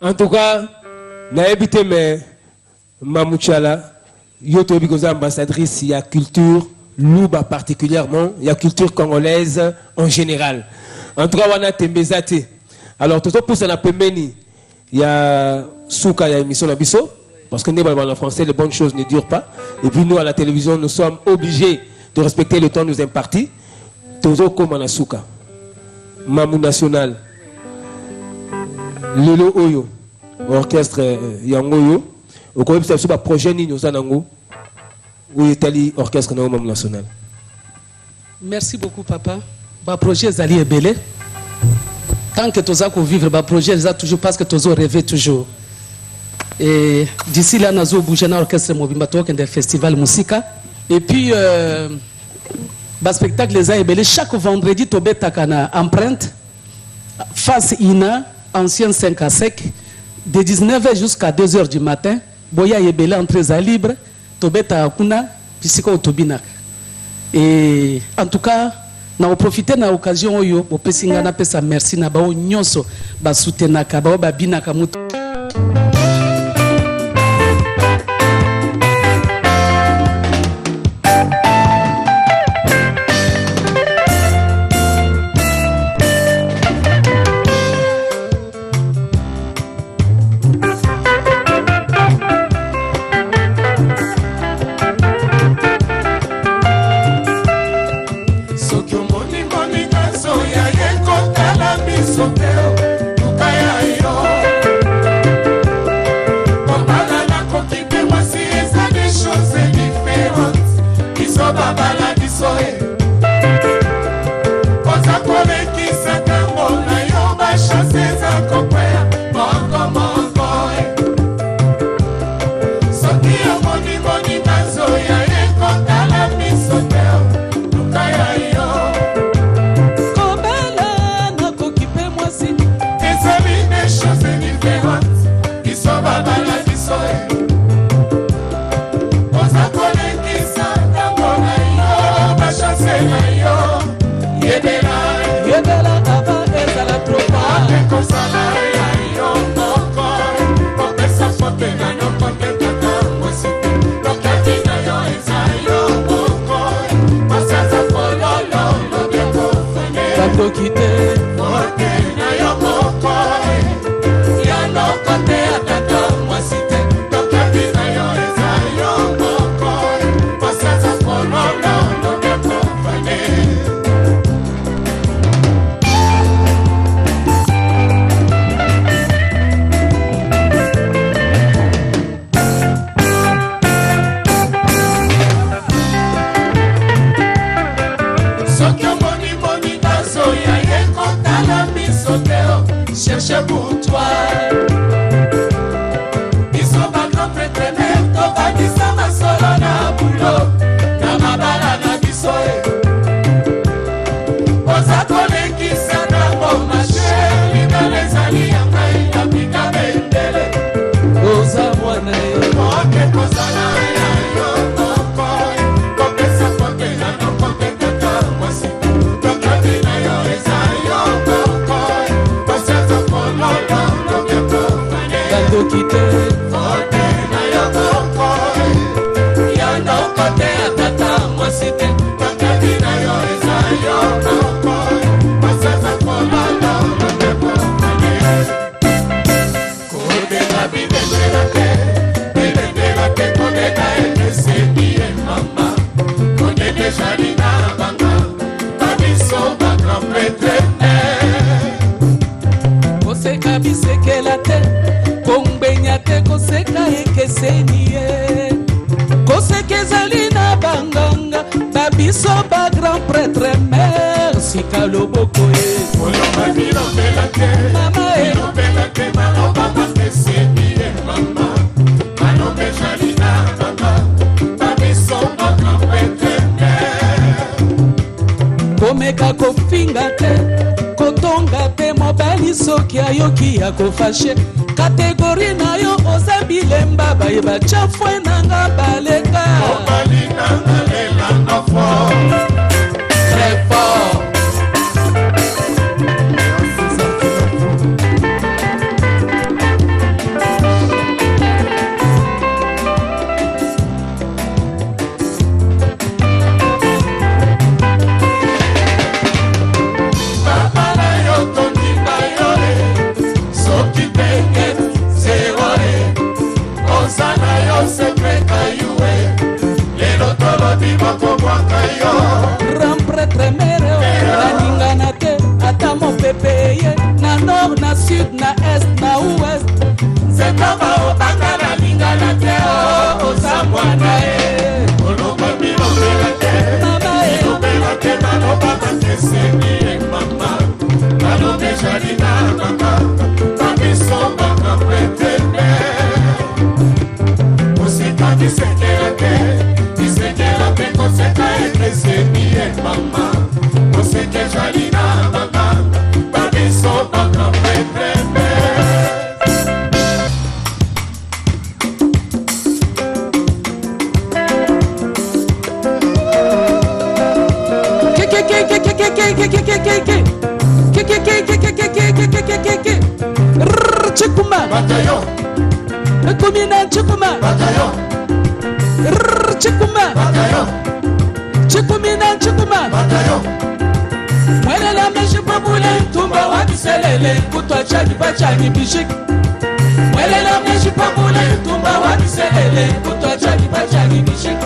En tout cas, naebite me Mamouchala, yoto bikoza ambassadrice, il y a culture Louba particulièrement, il y a culture congolaise en général. En tout cas, on a tembezate. Alors, tout ça pour ça, il y a Souka, il y a émission na biso, parce que nous, en français, les bonnes choses ne durent pas. Et puis nous, à la télévision, nous sommes obligés de respecter le temps nous imparti. Tozo comme en Souka, Mamou National, Lelo Oyo, orchestre Yangoyo, au cours de ce projet Nino Zanango, où est allé orchestre Mamou National. Merci beaucoup, papa. Le projet Zali est belé. Tant que tu as vivre le projet, c'est toujours parce que tu as rêvé toujours. Et d'ici là, nous avons bougé dans l'orchestre Mobimba Token des festivals Musica. Et puis, le spectacle Les Aïbélé, chaque vendredi, tu as une empreinte face Ina, ancien 5 à sec, de 19h jusqu'à 2h du matin. Boya Yébélé entrée à libre, tu as une piscine Tobina. Et en tout cas, na profiter na occasion oyo bopesinga na pesa merci na bao nyonso ba soutenaka bao ba binaka mutu. Kobela na kokipe mwasi forte na yo moko ya noko te atata mwasi te tokaki na yo eza yo moko pasaza kololo noke kofane cherche pour toi. Ils sont pas grands prêtres, mais t'as pas dit ça, ma solo na boulot. Na ma bala na bisoe. Oza kone qui s'adra pour ma chérie. Dans les alliés, y'a la pika bendele. Oza mwane. Oke kosa na ya yo moko. Koke sa koke na no koke kaka mwasi. Toka vina yo eza yo moko. Kite forte na yo moko ya noko te atata mwasi te tokaki na yo eza yo moko pasaza kololo noke pofane kodeka bibendela te kodeka ekeseni ye mama kodeke jali na banga babiso bagran pretre koseka bisekela te kombenya te koseka ekeseni ye koseka ezali na banganga babiso ba grand prêtre merci kaloboko ye olomba bilobela te mama bilobela te maloba bakeseni ye mama malobe jali na banga babiso ba grand prêtre komeka kofinga te kotonga te mobali soki ayoki ya kofashe kategori na yo oza bilemba bayeba chafwe nanga baleka obali nanga lelanga fort très fort na nord, na sud, na est, na ouest. C'est comme au banga na lingana te o zamwana e. Oloba bilobela te, bilobela te maloba bakeseni e mama. Malobe jali na banga, babiso banga pretene. Musika disekela te koseka ekeseni e mama. Musika jali na banga. Chikuma bataillon Komina Chikuma bataillon Chikuma bataillon Chikumina Chikuma bataillon Mwele la meshi pabule tumba wabiselele kutwa chani bachani bishik Mwele la meshi pabule tumba wabiselele kutwa chani bachani bishik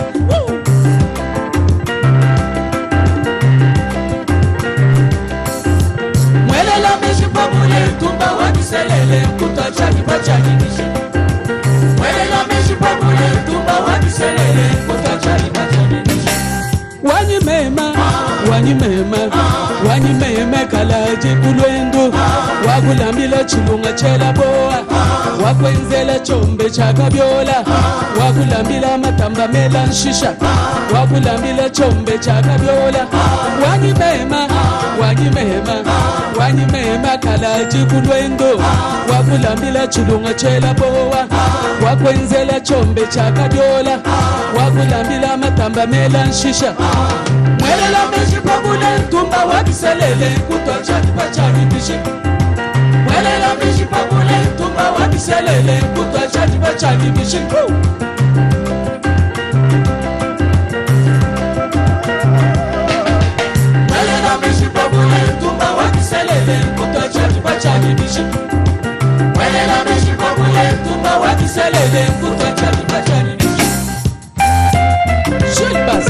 Mwele la meshi pabule tumba wabiselele kutwa chani bachani bishik Mwele la meshi pabule tumba wabiselele kutwa chani bachani bishik Wanyimema kalaji kulwendu Wakulambila chilunga chela boa Wakwenzela chombe chakabiola Wakulambila matamba mela shisha Wakulambila chombe chakabiola Wanyimema kalaji kulwendu Wakulambila chilunga chela boa Wakwenzela chombe chakabiola Wakulambila matamba mela shisha Mwele la meshi pabule tumba wabiselele kutwa chani bachani bishik Mwele la meshi pabule tumba wabiselele kutwa chani bachani bishik Mwele la meshi pabule tumba wabiselele kiselele kuto chatu pachani bishi welela meshi kwa kule tumba wa kiselele kuto chatu pachani bishi Jules Bass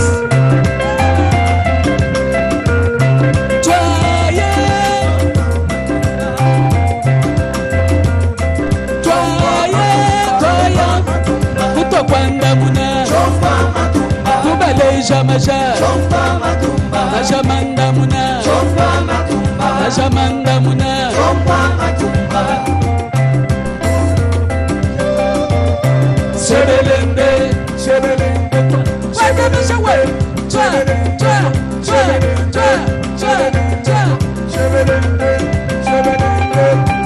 Kwanda muna kubaleja maja majamanda muna majamanda muna sebelende sebelende kwanda bisha we twa twa twa twa twa twa sebelende sebelende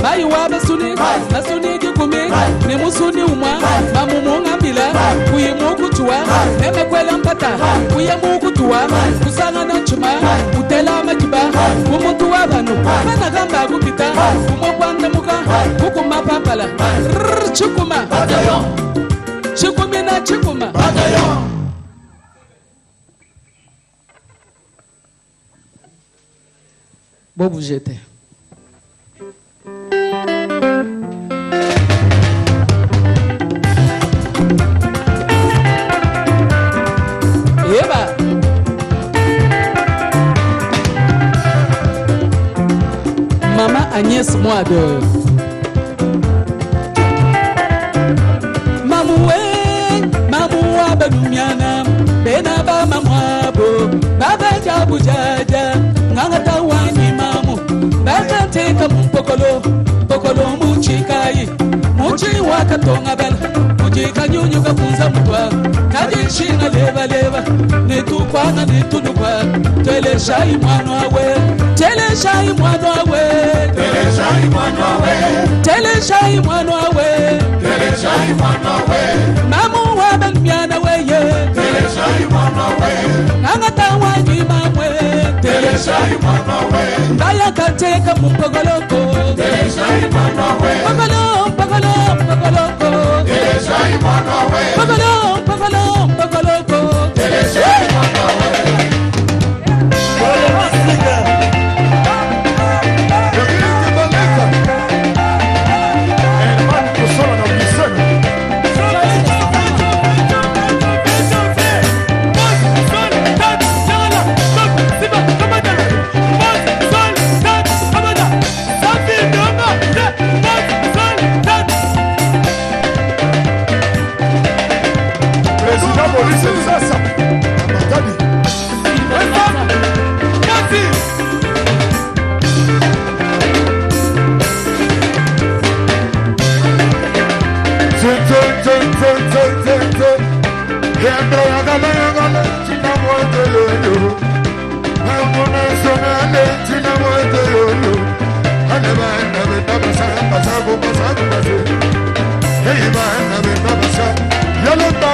Mai wa basuni basuni gikumi ni musuni umwa mamumunga mbila kuyimu kutua neme kwela mpata kuyimu kutua kusanga na chuma utela majiba kumuntu wa banu bana gamba kupita kumokwanda muka kukuma pampala chukuma chukumi na chukuma Bobu jete Eba Maman Agnès Moide Mamoué Mamoua Baloumiana Benaba Mamouabo Baba Jabu Jaja Ngangata Wani Mamu Baba Teka Mpokolo Pokolo Muchikai Muchi Wakatonga Bel Mujika Nyunyu Kapunza Mutwa Kadishinga Leva Leva Netukwana Netunukwa Tele Shai Mwano Awe Tele Shai Mwano Awe Tele Shai Mwano Awe Tele Shai Mwano Awe Tele Shai Mwano Awe Mamu Waban Miana Weye Tele Shai Mwano Awe Nangata Wani Mamwe Tele Shai Mwano Awe Daya Kateka Mpogoloko Tele Shai Mwano Awe Pogolo Pogolo Pogoloko Tele Shai Mwano Awe Pogolo Pogolo Pogoloko Tele Shai Mwano Awe Yalota,